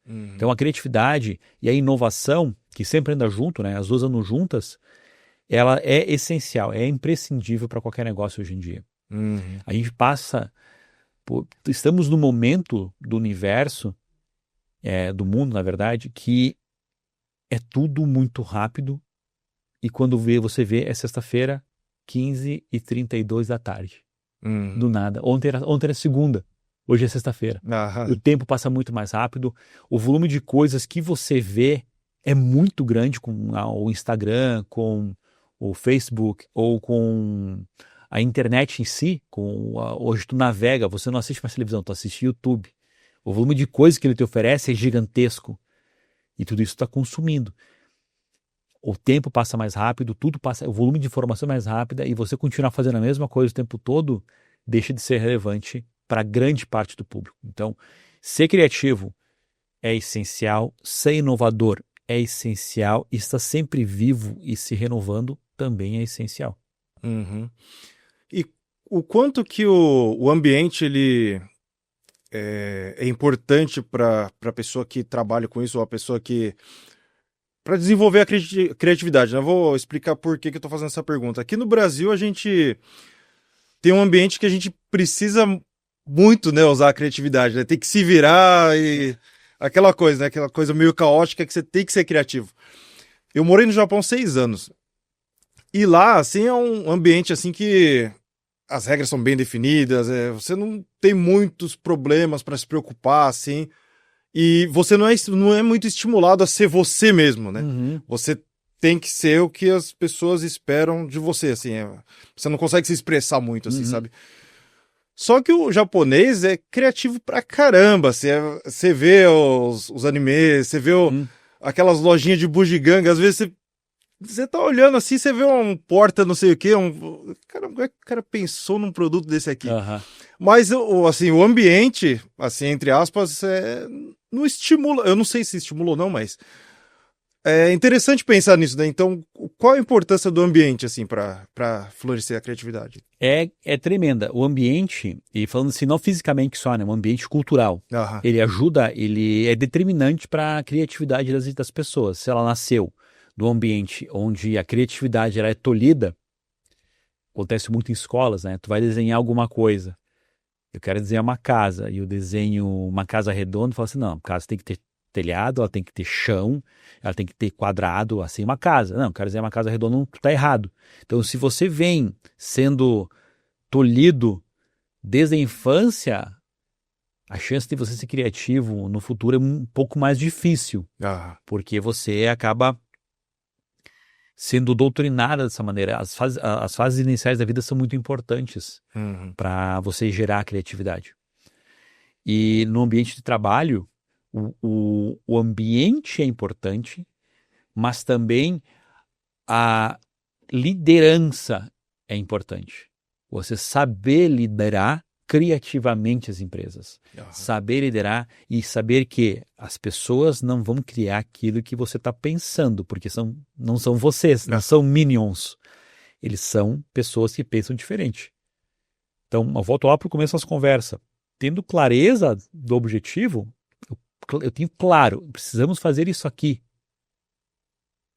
Então a criatividade e a inovação, que sempre anda junto, né? As duas andam juntas, ela é essencial, é imprescindível para qualquer negócio hoje em dia. A gente estamos num momento do universo, do mundo, na verdade, que é tudo muito rápido e quando você vê, é sexta-feira, 15h32 da tarde. Do nada. Ontem era segunda, hoje é sexta-feira. O tempo passa muito mais rápido, o volume de coisas que você vê é muito grande com o Instagram, com o Facebook ou com a internet em si. Hoje tu navega, você não assiste mais televisão, tu assiste YouTube. O volume de coisas que ele te oferece é gigantesco e tudo isso está consumindo. O tempo passa mais rápido, o volume de informação é mais rápida e você continuar fazendo a mesma coisa o tempo todo deixa de ser relevante para grande parte do público. Então, ser criativo é essencial, ser inovador é essencial, e estar sempre vivo e se renovando também é essencial. Uhum. E o quanto que o ambiente ele é importante para a pessoa que trabalha com isso, ou a pessoa que... Para desenvolver a criatividade, né? Eu vou explicar por que eu estou fazendo essa pergunta. Aqui no Brasil, a gente tem um ambiente que a gente precisa muito, né, usar a criatividade, né? Tem que se virar e... Aquela coisa, né? Aquela coisa meio caótica que você tem que ser criativo. Eu morei no Japão 6 anos. E lá, assim, é um ambiente assim que as regras são bem definidas, você não tem muitos problemas para se preocupar, assim, e você não é muito estimulado a ser você mesmo, né? Uhum. Você tem que ser o que as pessoas esperam de você, assim, você não consegue se expressar muito, assim, sabe? Só que o japonês é criativo pra caramba, você vê os animes, você vê aquelas lojinhas de bugiganga, às vezes você tá olhando assim, você vê um porta não sei o quê, caramba, o cara pensou num produto desse aqui. Uhum. Mas, assim, o ambiente, assim, entre aspas, não estimula, eu não sei se estimula ou não, mas é interessante pensar nisso, né? Então, qual a importância do ambiente, assim, para florescer a criatividade? É tremenda. O ambiente, e falando assim, não fisicamente só, né? Um ambiente cultural. Aham. Ele ajuda, ele é determinante para a criatividade das pessoas. Se ela nasceu num ambiente onde a criatividade ela é tolhida, acontece muito em escolas, né? Tu vai desenhar alguma coisa. Eu quero desenhar uma casa, e eu desenho uma casa redonda, e falo assim, não, a casa tem que ter telhado, ela tem que ter chão, ela tem que ter quadrado, assim, uma casa. Não, eu quero desenhar uma casa redonda, não, tá errado. Então, se você vem sendo tolhido desde a infância, a chance de você ser criativo no futuro é um pouco mais difícil, Aham. porque você acaba sendo doutrinado dessa maneira. As fases iniciais da vida são muito importantes Uhum. para você gerar criatividade. E no ambiente de trabalho, o ambiente é importante, mas também a liderança é importante. Você saber liderar criativamente as empresas. Aham. Saber liderar e saber que as pessoas não vão criar aquilo que você está pensando, porque não são vocês, não são minions. Eles são pessoas que pensam diferente. Então, eu volto lá para o começo das conversas. Tendo clareza do objetivo, eu tenho claro, precisamos fazer isso aqui.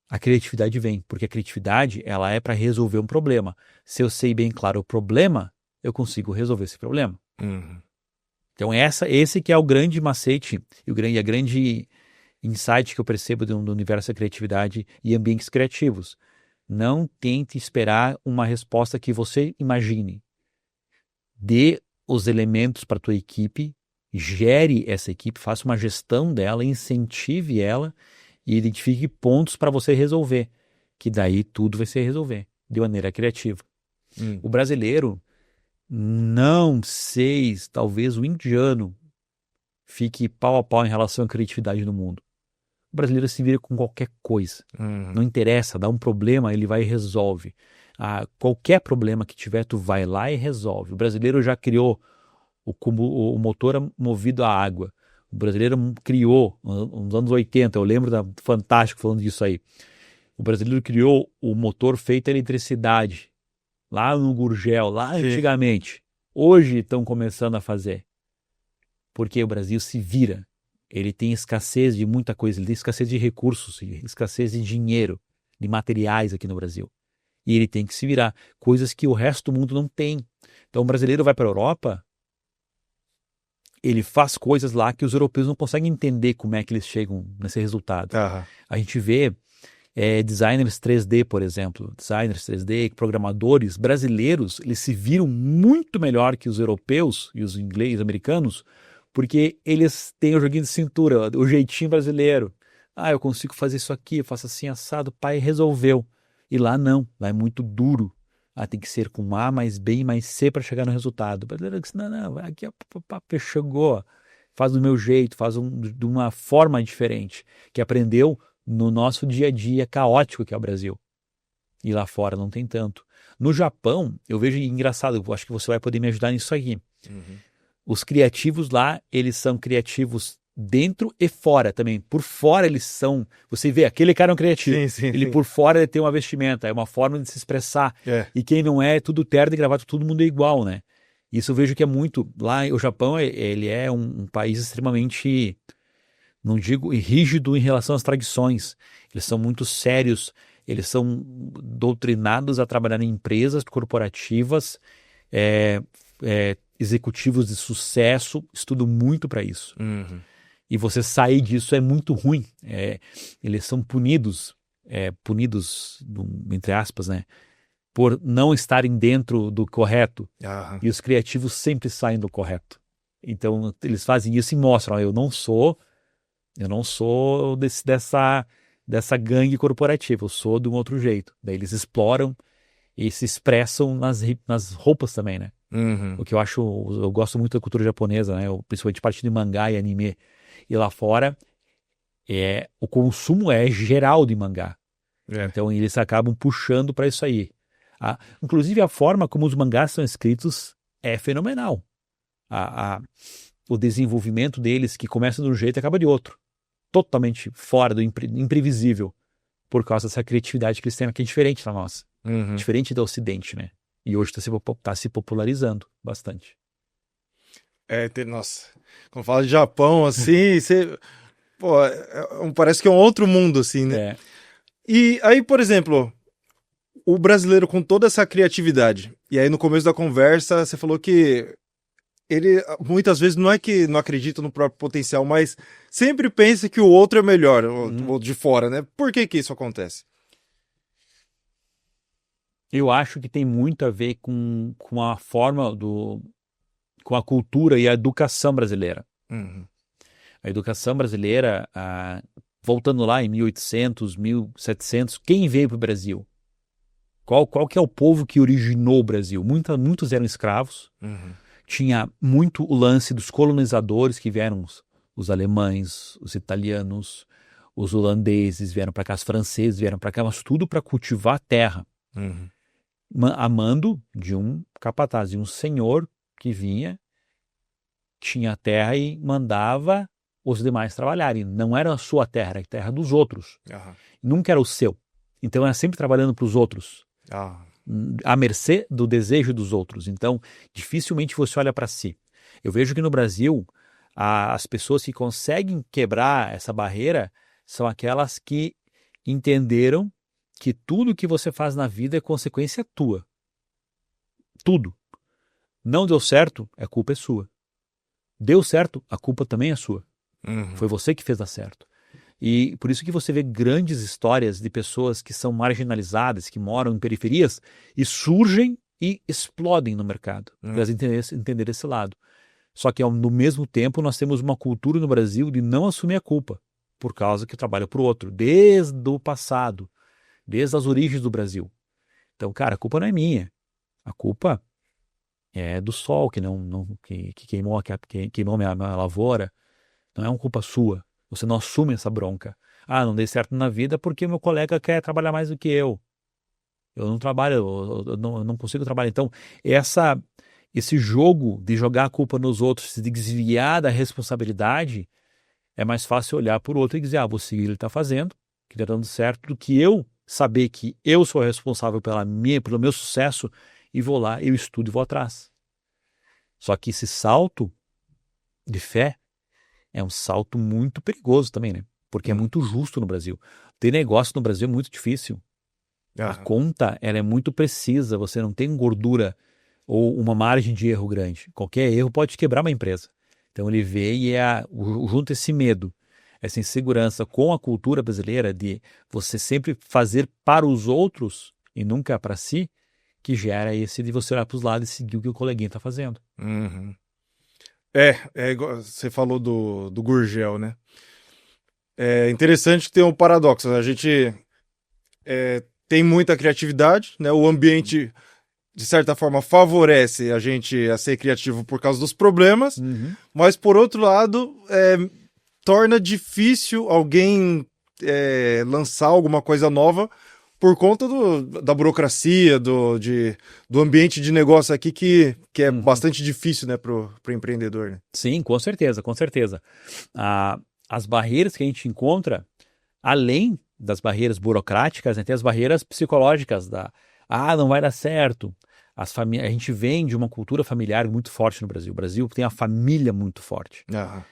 A criatividade vem, porque a criatividade ela é para resolver um problema. Se eu sei bem claro o problema, eu consigo resolver esse problema. Uhum. Então esse que é o grande macete e a grande insight que eu percebo do universo da criatividade e ambientes criativos. Não tente esperar uma resposta que você imagine. Dê os elementos para a tua equipe, gere essa equipe, faça uma gestão dela, incentive ela e identifique pontos para você resolver, que daí tudo vai se resolver de maneira criativa. O brasileiro, não sei, talvez o indiano fique pau a pau em relação à criatividade no mundo. O brasileiro se vira com qualquer coisa. Não interessa, dá um problema, ele vai e resolve. Qualquer problema que tiver, tu vai lá e resolve. O brasileiro já criou o motor movido a água. O brasileiro criou, nos anos 80, eu lembro da Fantástico falando disso aí. O brasileiro criou o motor feito a eletricidade, lá no Gurgel, lá Sim. antigamente. Hoje estão começando a fazer. Porque o Brasil se vira. Ele tem escassez de muita coisa, ele tem escassez de recursos, escassez de dinheiro, de materiais aqui no Brasil. E ele tem que se virar, coisas que o resto do mundo não tem. Então o brasileiro vai para a Europa, ele faz coisas lá que os europeus não conseguem entender como é que eles chegam nesse resultado. Aham. A gente vê designers 3D, por exemplo, designers 3D, programadores brasileiros, eles se viram muito melhor que os europeus e os ingleses, americanos, porque eles têm o joguinho de cintura, o jeitinho brasileiro. Eu consigo fazer isso aqui, eu faço assim, assado, pai resolveu. E lá não, lá é muito duro. Tem que ser com A mais B mais C para chegar no resultado. O brasileiro diz, não, aqui chegou, faz do meu jeito, faz de uma forma diferente, que aprendeu no nosso dia a dia caótico que é o Brasil. E lá fora não tem tanto. No Japão, eu vejo engraçado, eu acho que você vai poder me ajudar nisso aqui. Uhum. Os criativos lá, eles são criativos dentro e fora também. Por fora eles são... Você vê, aquele cara é um criativo. Sim, sim, Ele sim. por fora ele tem uma vestimenta, é uma forma de se expressar. É. E quem não é tudo terno e gravata, todo mundo é igual, né? Isso eu vejo que é muito... Lá, o Japão, ele é um país extremamente, não digo rígido em relação às tradições. Eles são muito sérios, eles são doutrinados a trabalhar em empresas corporativas, executivos de sucesso, estudam muito para isso. Uhum. E você sair disso é muito ruim. Eles são punidos, entre aspas, né? Por não estarem dentro do correto. Aham. E os criativos sempre saem do correto. Então, eles fazem isso e mostram, ó, eu não sou dessa gangue corporativa, eu sou de um outro jeito. Daí eles exploram e se expressam nas roupas também, né? Uhum. O que eu gosto muito da cultura japonesa, né? Principalmente parte de mangá e anime. E lá fora, o consumo é geral de mangá. É. Então eles acabam puxando para isso aí. Inclusive a forma como os mangás são escritos é fenomenal. O desenvolvimento deles, que começa de um jeito e acaba de outro. Totalmente fora do imprevisível. Por causa dessa criatividade que eles têm, que é diferente da nossa. Uhum. Diferente do Ocidente, né? E hoje está se popularizando bastante. Nossa, quando fala de Japão, assim, você... Pô, parece que é um outro mundo, assim, né? E aí, por exemplo, o brasileiro com toda essa criatividade, e aí no começo da conversa você falou que ele muitas vezes não é que não acredita no próprio potencial, mas sempre pensa que o outro é melhor, ou de fora, né? Por que isso acontece? Eu acho que tem muito a ver com a forma com a cultura e a educação brasileira. Uhum. A educação brasileira, voltando lá em 1800, 1700, quem veio para o Brasil? Qual que é o povo que originou o Brasil? Muitos eram escravos. Uhum. Tinha muito o lance dos colonizadores que vieram, os alemães, os italianos, os holandeses vieram para cá, os franceses vieram para cá, mas tudo para cultivar a terra. Uhum. A mando de um capataz, de um senhor que vinha, tinha a terra e mandava os demais trabalharem. Não era a sua terra, era a terra dos outros. Uhum. Nunca era o seu. Então era sempre trabalhando para os outros. À mercê do desejo dos outros. Então, dificilmente você olha para si. Eu vejo que no Brasil, as pessoas que conseguem quebrar essa barreira são aquelas que entenderam que tudo que você faz na vida é consequência tua. Tudo. Não deu certo, a culpa é sua. Deu certo, a culpa também é sua. Uhum. Foi você que fez dar certo. E por isso que você vê grandes histórias de pessoas que são marginalizadas, que moram em periferias e surgem e explodem no mercado. Para elas entenderem esse lado. Só que no mesmo tempo nós temos uma cultura no Brasil de não assumir a culpa, por causa que trabalha para o outro, desde o passado, desde as origens do Brasil. Então, cara, a culpa não é minha. A culpa é do sol que queimou minha lavoura. Não é uma culpa sua. Você não assume essa bronca. Não dei certo na vida porque meu colega quer trabalhar mais do que eu. Eu não trabalho, eu não consigo trabalhar. Então, esse jogo de jogar a culpa nos outros, de desviar da responsabilidade, é mais fácil olhar para o outro e dizer, vou seguir o que ele está fazendo, que está dando certo, do que eu saber que eu sou responsável pelo meu sucesso e vou lá, eu estudo e vou atrás. Só que esse salto de fé é um salto muito perigoso também, né? Porque é muito justo no Brasil. Ter negócio no Brasil é muito difícil. A conta, ela é muito precisa. Você não tem gordura ou uma margem de erro grande. Qualquer erro pode quebrar uma empresa. Então ele vê e junta esse medo, essa insegurança com a cultura brasileira de você sempre fazer para os outros e nunca para si, que gera esse de você olhar para os lados e seguir o que o coleguinha está fazendo. Uhum. Igual você falou do Gurgel, né? É interessante que tem um paradoxo. A gente tem muita criatividade, né? O ambiente, de certa forma, favorece a gente a ser criativo por causa dos problemas, mas, por outro lado, torna difícil alguém lançar alguma coisa nova por conta da burocracia, do ambiente de negócio aqui que é bastante difícil, né, pro empreendedor, né? Sim, com certeza, com certeza. As barreiras que a gente encontra, além das barreiras burocráticas, né, tem as barreiras psicológicas não vai dar certo. A gente vem de uma cultura familiar muito forte no Brasil. O Brasil tem a família muito forte. Aham.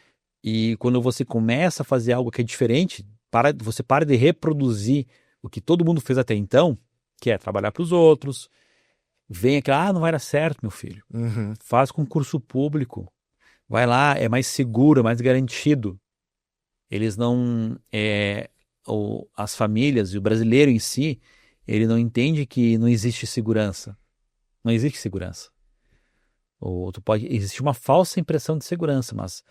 E quando você começa a fazer algo que é diferente, você para de reproduzir o que todo mundo fez até então, que é trabalhar para os outros. Vem aquela, não vai dar certo, meu filho. Uhum. Faz concurso público. Vai lá, é mais seguro, é mais garantido. Eles não... as famílias e o brasileiro em si, ele não entende que não existe segurança. Não existe segurança. Existe uma falsa impressão de segurança, mas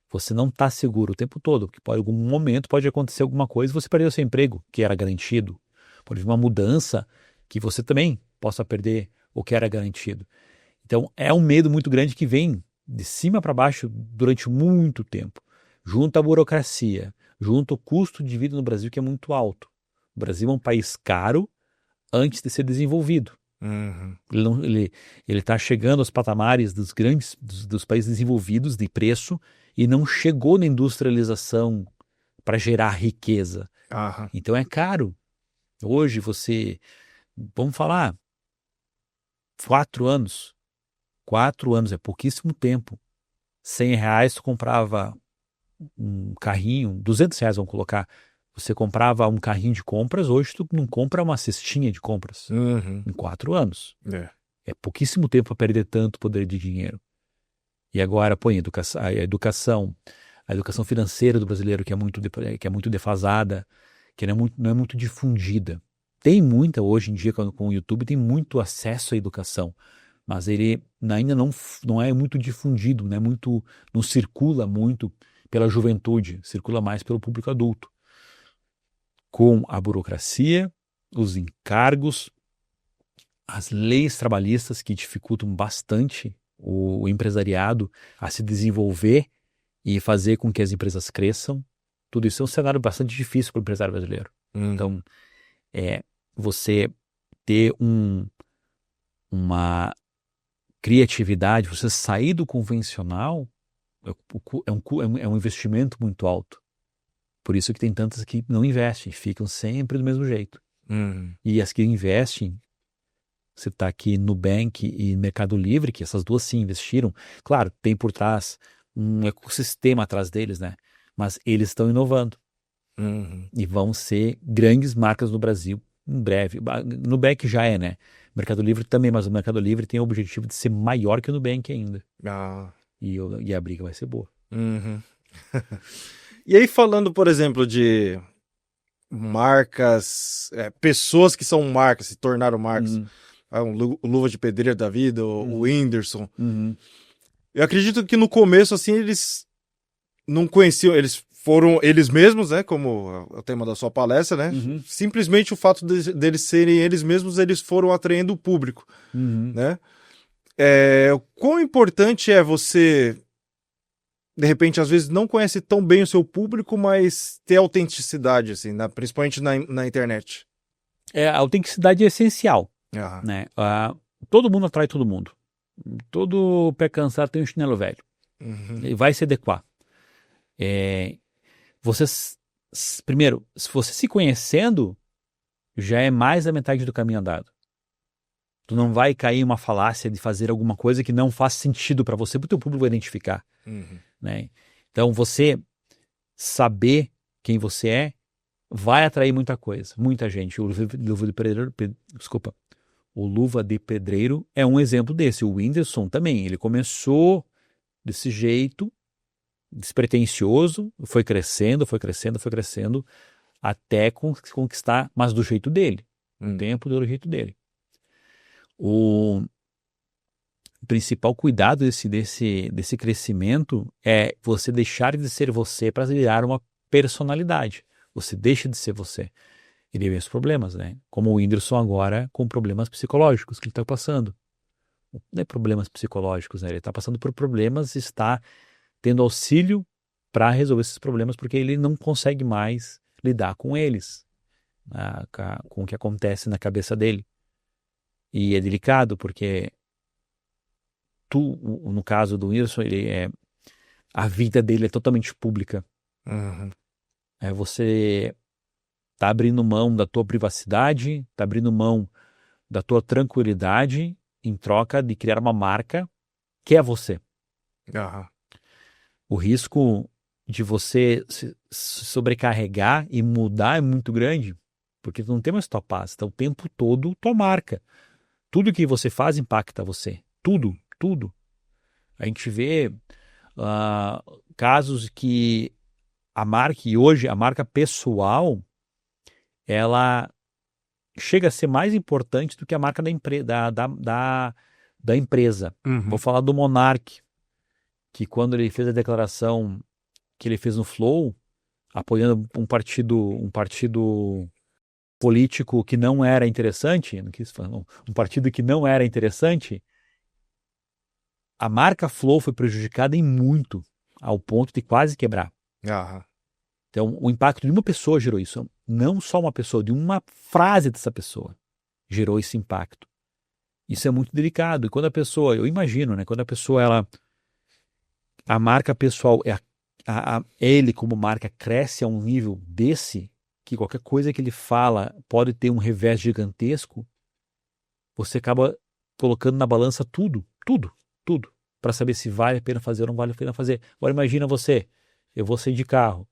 você não está seguro o tempo todo, porque em algum momento pode acontecer alguma coisa e você perdeu seu emprego, que era garantido. Pode vir uma mudança que você também possa perder o que era garantido. Então, é um medo muito grande que vem de cima para baixo durante muito tempo. Junto à burocracia, junto ao custo de vida no Brasil, que é muito alto. O Brasil é um país caro antes de ser desenvolvido. Uhum. Ele está chegando aos patamares dos países desenvolvidos de preço e não chegou na industrialização para gerar riqueza. Aham. Então é caro. Hoje vamos falar, 4 anos. 4 anos é pouquíssimo tempo. R$100 tu comprava um carrinho, R$200 vamos colocar. Você comprava um carrinho de compras, hoje tu não compra uma cestinha de compras. Uhum. Em 4 anos. É. É pouquíssimo tempo para perder tanto poder de dinheiro. E agora põe a educação financeira do brasileiro que é muito defasada, que não é muito difundida. Tem muita, hoje em dia, com o YouTube, tem muito acesso à educação, mas ele ainda não é muito difundido, não circula muito pela juventude, circula mais pelo público adulto. Com a burocracia, os encargos, as leis trabalhistas que dificultam bastante o empresariado a se desenvolver e fazer com que as empresas cresçam. Tudo isso é um cenário bastante difícil para o empresário brasileiro. Uhum. Então, você ter uma criatividade, você sair do convencional é um investimento muito alto. Por isso que tem tantas que não investem, ficam sempre do mesmo jeito. Uhum. E as que investem, você está aqui no Nubank e Mercado Livre, que essas duas sim investiram. Claro, tem por trás um ecossistema atrás deles, né? Mas eles estão inovando. Uhum. E vão ser grandes marcas no Brasil em breve. Nubank já é, né? Mercado Livre também, mas o Mercado Livre tem o objetivo de ser maior que o Nubank ainda. Ah. E a briga vai ser boa. Uhum. E aí, falando, por exemplo, de marcas, pessoas que são marcas, se tornaram marcas, o Luva de Pedreiro da vida, o Whindersson. Eu acredito que no começo, assim, eles não conheciam, eles foram eles mesmos, né, como é o tema da sua palestra, né, simplesmente o fato deles serem eles mesmos, eles foram atraindo o público, né. Quão importante é você, de repente, às vezes não conhece tão bem o seu público, mas ter autenticidade, assim, principalmente na internet? A autenticidade é essencial, né? Todo mundo atrai todo mundo. Todo pé cansado tem um chinelo velho. Ele vai se adequar. Primeiro, se você se conhecendo, já é mais da metade do caminho andado. Tu não vai cair em uma falácia de fazer alguma coisa que não faz sentido para você, porque o teu público vai identificar. Né? Então, você saber quem você é vai atrair muita coisa, muita gente. O Luva de Pedreiro é um exemplo desse. O Whindersson também, ele começou desse jeito, despretensioso, foi crescendo, até conquistar, mas do jeito dele. O tempo do jeito dele. O principal cuidado desse crescimento é você deixar de ser você para virar uma personalidade. Você deixa de ser você. E daí vem os problemas, né? Como o Whindersson agora com problemas psicológicos que ele está passando. Não é problemas psicológicos, né? Ele está passando por problemas e está tendo auxílio para resolver esses problemas porque ele não consegue mais lidar com eles. com o que acontece na cabeça dele. E é delicado porque no caso do Whindersson, a vida dele é totalmente pública. Uhum. Você tá abrindo mão da tua privacidade, tá abrindo mão da tua tranquilidade em troca de criar uma marca que é você. Aham. O risco de você se sobrecarregar e mudar é muito grande, porque tu não tem mais tua paz, tá o tempo todo tua marca. Tudo que você faz impacta você. Tudo, tudo. A gente vê casos que e hoje a marca pessoal, ela chega a ser mais importante do que a marca da empresa. Vou Uhum. falar do Monark, que quando ele fez a declaração que ele fez no Flow, apoiando um partido político que não era interessante, não quis falar, não, um partido que não era interessante, a marca Flow foi prejudicada em muito, ao ponto de quase quebrar. Aham. Então, o impacto de uma pessoa gerou isso. Não só uma pessoa, de uma frase dessa pessoa gerou esse impacto. Isso é muito delicado. E quando a pessoa, eu imagino, né? Quando a pessoa, a marca pessoal, ele como marca cresce a um nível desse, que qualquer coisa que ele fala pode ter um revés gigantesco, você acaba colocando na balança tudo, tudo, tudo, para saber se vale a pena fazer ou não vale a pena fazer. Agora imagina eu vou sair de carro,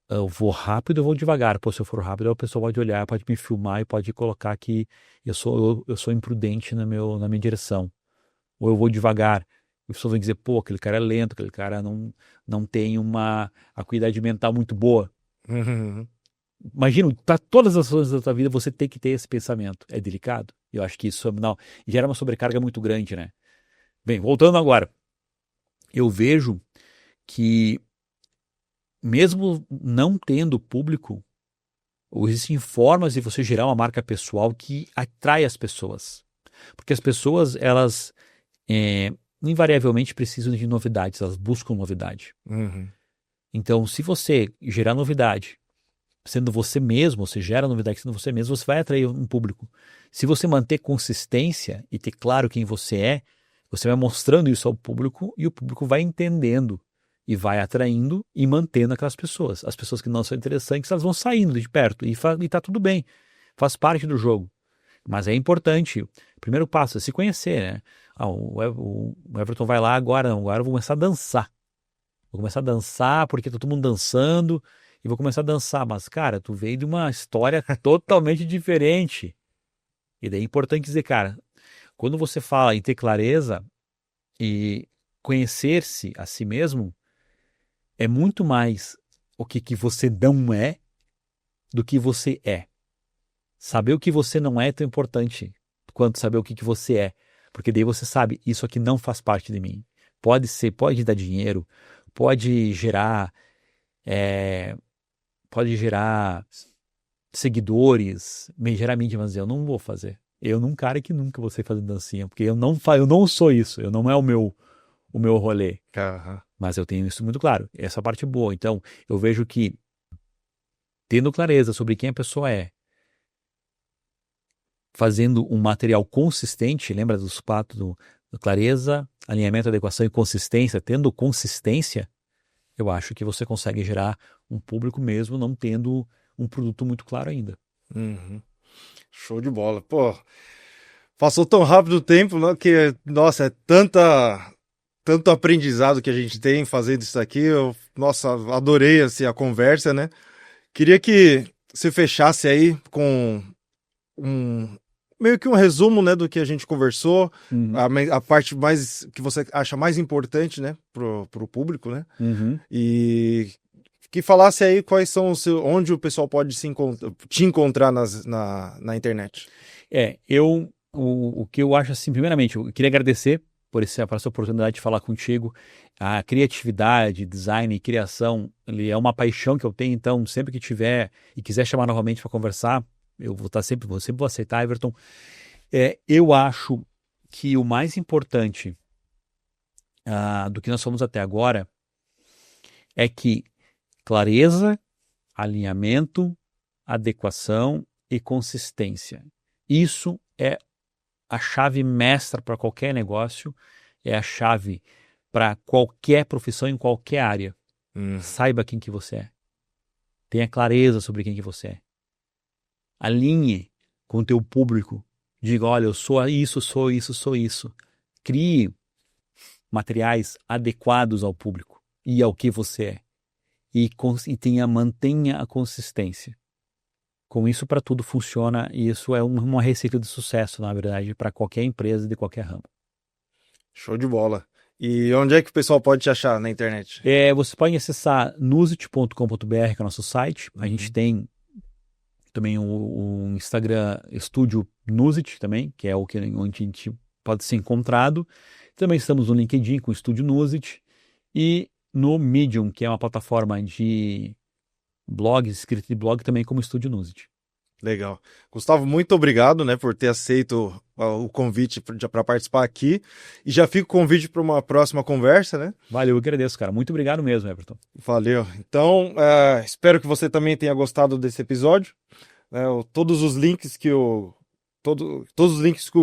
eu vou rápido, eu vou devagar. Pô, se eu for rápido, a pessoa pode olhar, pode me filmar e pode colocar que eu sou imprudente na minha direção. Ou eu vou devagar. E as pessoas vão dizer, pô, aquele cara é lento, aquele cara não tem uma acuidade mental muito boa. Uhum. Imagina, para todas as ações da tua vida, você tem que ter esse pensamento. É delicado. Eu acho que isso não, gera uma sobrecarga muito grande, né? Bem, voltando agora. Eu vejo que, mesmo não tendo público, existem formas de você gerar uma marca pessoal que atrai as pessoas. Porque as pessoas, elas invariavelmente precisam de novidades, elas buscam novidade. Uhum. Então, se você gerar novidade, sendo você mesmo, você gera novidade sendo você mesmo, você vai atrair um público. Se você manter consistência e ter claro quem você vai mostrando isso ao público e o público vai entendendo e vai atraindo e mantendo aquelas pessoas. As pessoas que não são interessantes, elas vão saindo de perto e tá tudo bem, faz parte do jogo. Mas é importante, o primeiro passo é se conhecer, né? O Everton vai lá agora eu vou começar a dançar. Vou começar a dançar porque tá todo mundo dançando e vou começar a dançar. Mas, cara, tu veio de uma história totalmente diferente. E daí é importante dizer, cara, quando você fala em ter clareza e conhecer-se a si mesmo, é muito mais o que você não é do que você é. Saber o que você não é tão importante quanto saber o que você é. Porque daí você sabe, isso aqui não faz parte de mim. Pode dar dinheiro, pode gerar, pode gerar seguidores, gerar mídia, mas eu não vou fazer. Eu não, cara, que nunca vou ser fazer dancinha, porque eu não sou isso, eu não é o meu rolê. Aham. Mas eu tenho isso muito claro, essa parte é boa. Então, eu vejo que, tendo clareza sobre quem a pessoa é, fazendo um material consistente, lembra dos quatro do clareza, alinhamento, adequação e consistência, tendo consistência, eu acho que você consegue gerar um público mesmo não tendo um produto muito claro ainda. Uhum. Show de bola. Pô, passou tão rápido o tempo, né, que, nossa, é tanto aprendizado que a gente tem fazendo isso aqui. Nossa, adorei assim, a conversa, né? Queria que você fechasse aí com um meio que um resumo, né, do que a gente conversou, Uhum. a parte mais que você acha mais importante, né, pro público, né? Uhum. E que falasse aí quais são onde o pessoal pode te encontrar na internet. O que eu acho assim, primeiramente, eu queria agradecer por essa oportunidade de falar contigo. A criatividade, design e criação, ele é uma paixão que eu tenho, então sempre que tiver e quiser chamar novamente para conversar, eu vou sempre vou aceitar, Everton. Eu acho que o mais importante do que nós fomos até agora é que clareza, alinhamento adequação e consistência. Isso é a chave mestra para qualquer negócio, é a chave para qualquer profissão em qualquer área. Saiba quem que você é. Tenha clareza sobre quem que você é. Alinhe com o teu público. Diga, olha, eu sou isso, sou isso, sou isso. Crie materiais adequados ao público e ao que você é. E mantenha a consistência. Com isso, para tudo funciona, e isso é uma receita de sucesso, na verdade, para qualquer empresa de qualquer ramo. Show de bola. E onde é que o pessoal pode te achar na internet? Você pode acessar nuzit.com.br, que é o nosso site. A gente tem também o Instagram Estúdio Nuzit também, que é onde a gente pode ser encontrado. Também estamos no LinkedIn com o Estúdio Nuzit e no Medium, que é uma plataforma de blogs, escrita de blog também como Estúdio Nuzit. Legal. Gustavo, muito obrigado, né, por ter aceito o convite para participar aqui. E já fica o convite para uma próxima conversa, né? Valeu, eu agradeço, cara. Muito obrigado mesmo, Everton. Valeu. Então, espero que você também tenha gostado desse episódio. Todos os links que o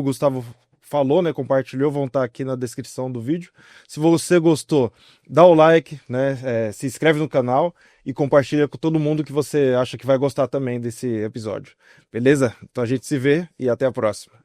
Gustavo falou, né, compartilhou, vão estar aqui na descrição do vídeo. Se você gostou, dá o like, né, se inscreve no canal e compartilha com todo mundo que você acha que vai gostar também desse episódio. Beleza? Então a gente se vê e até a próxima.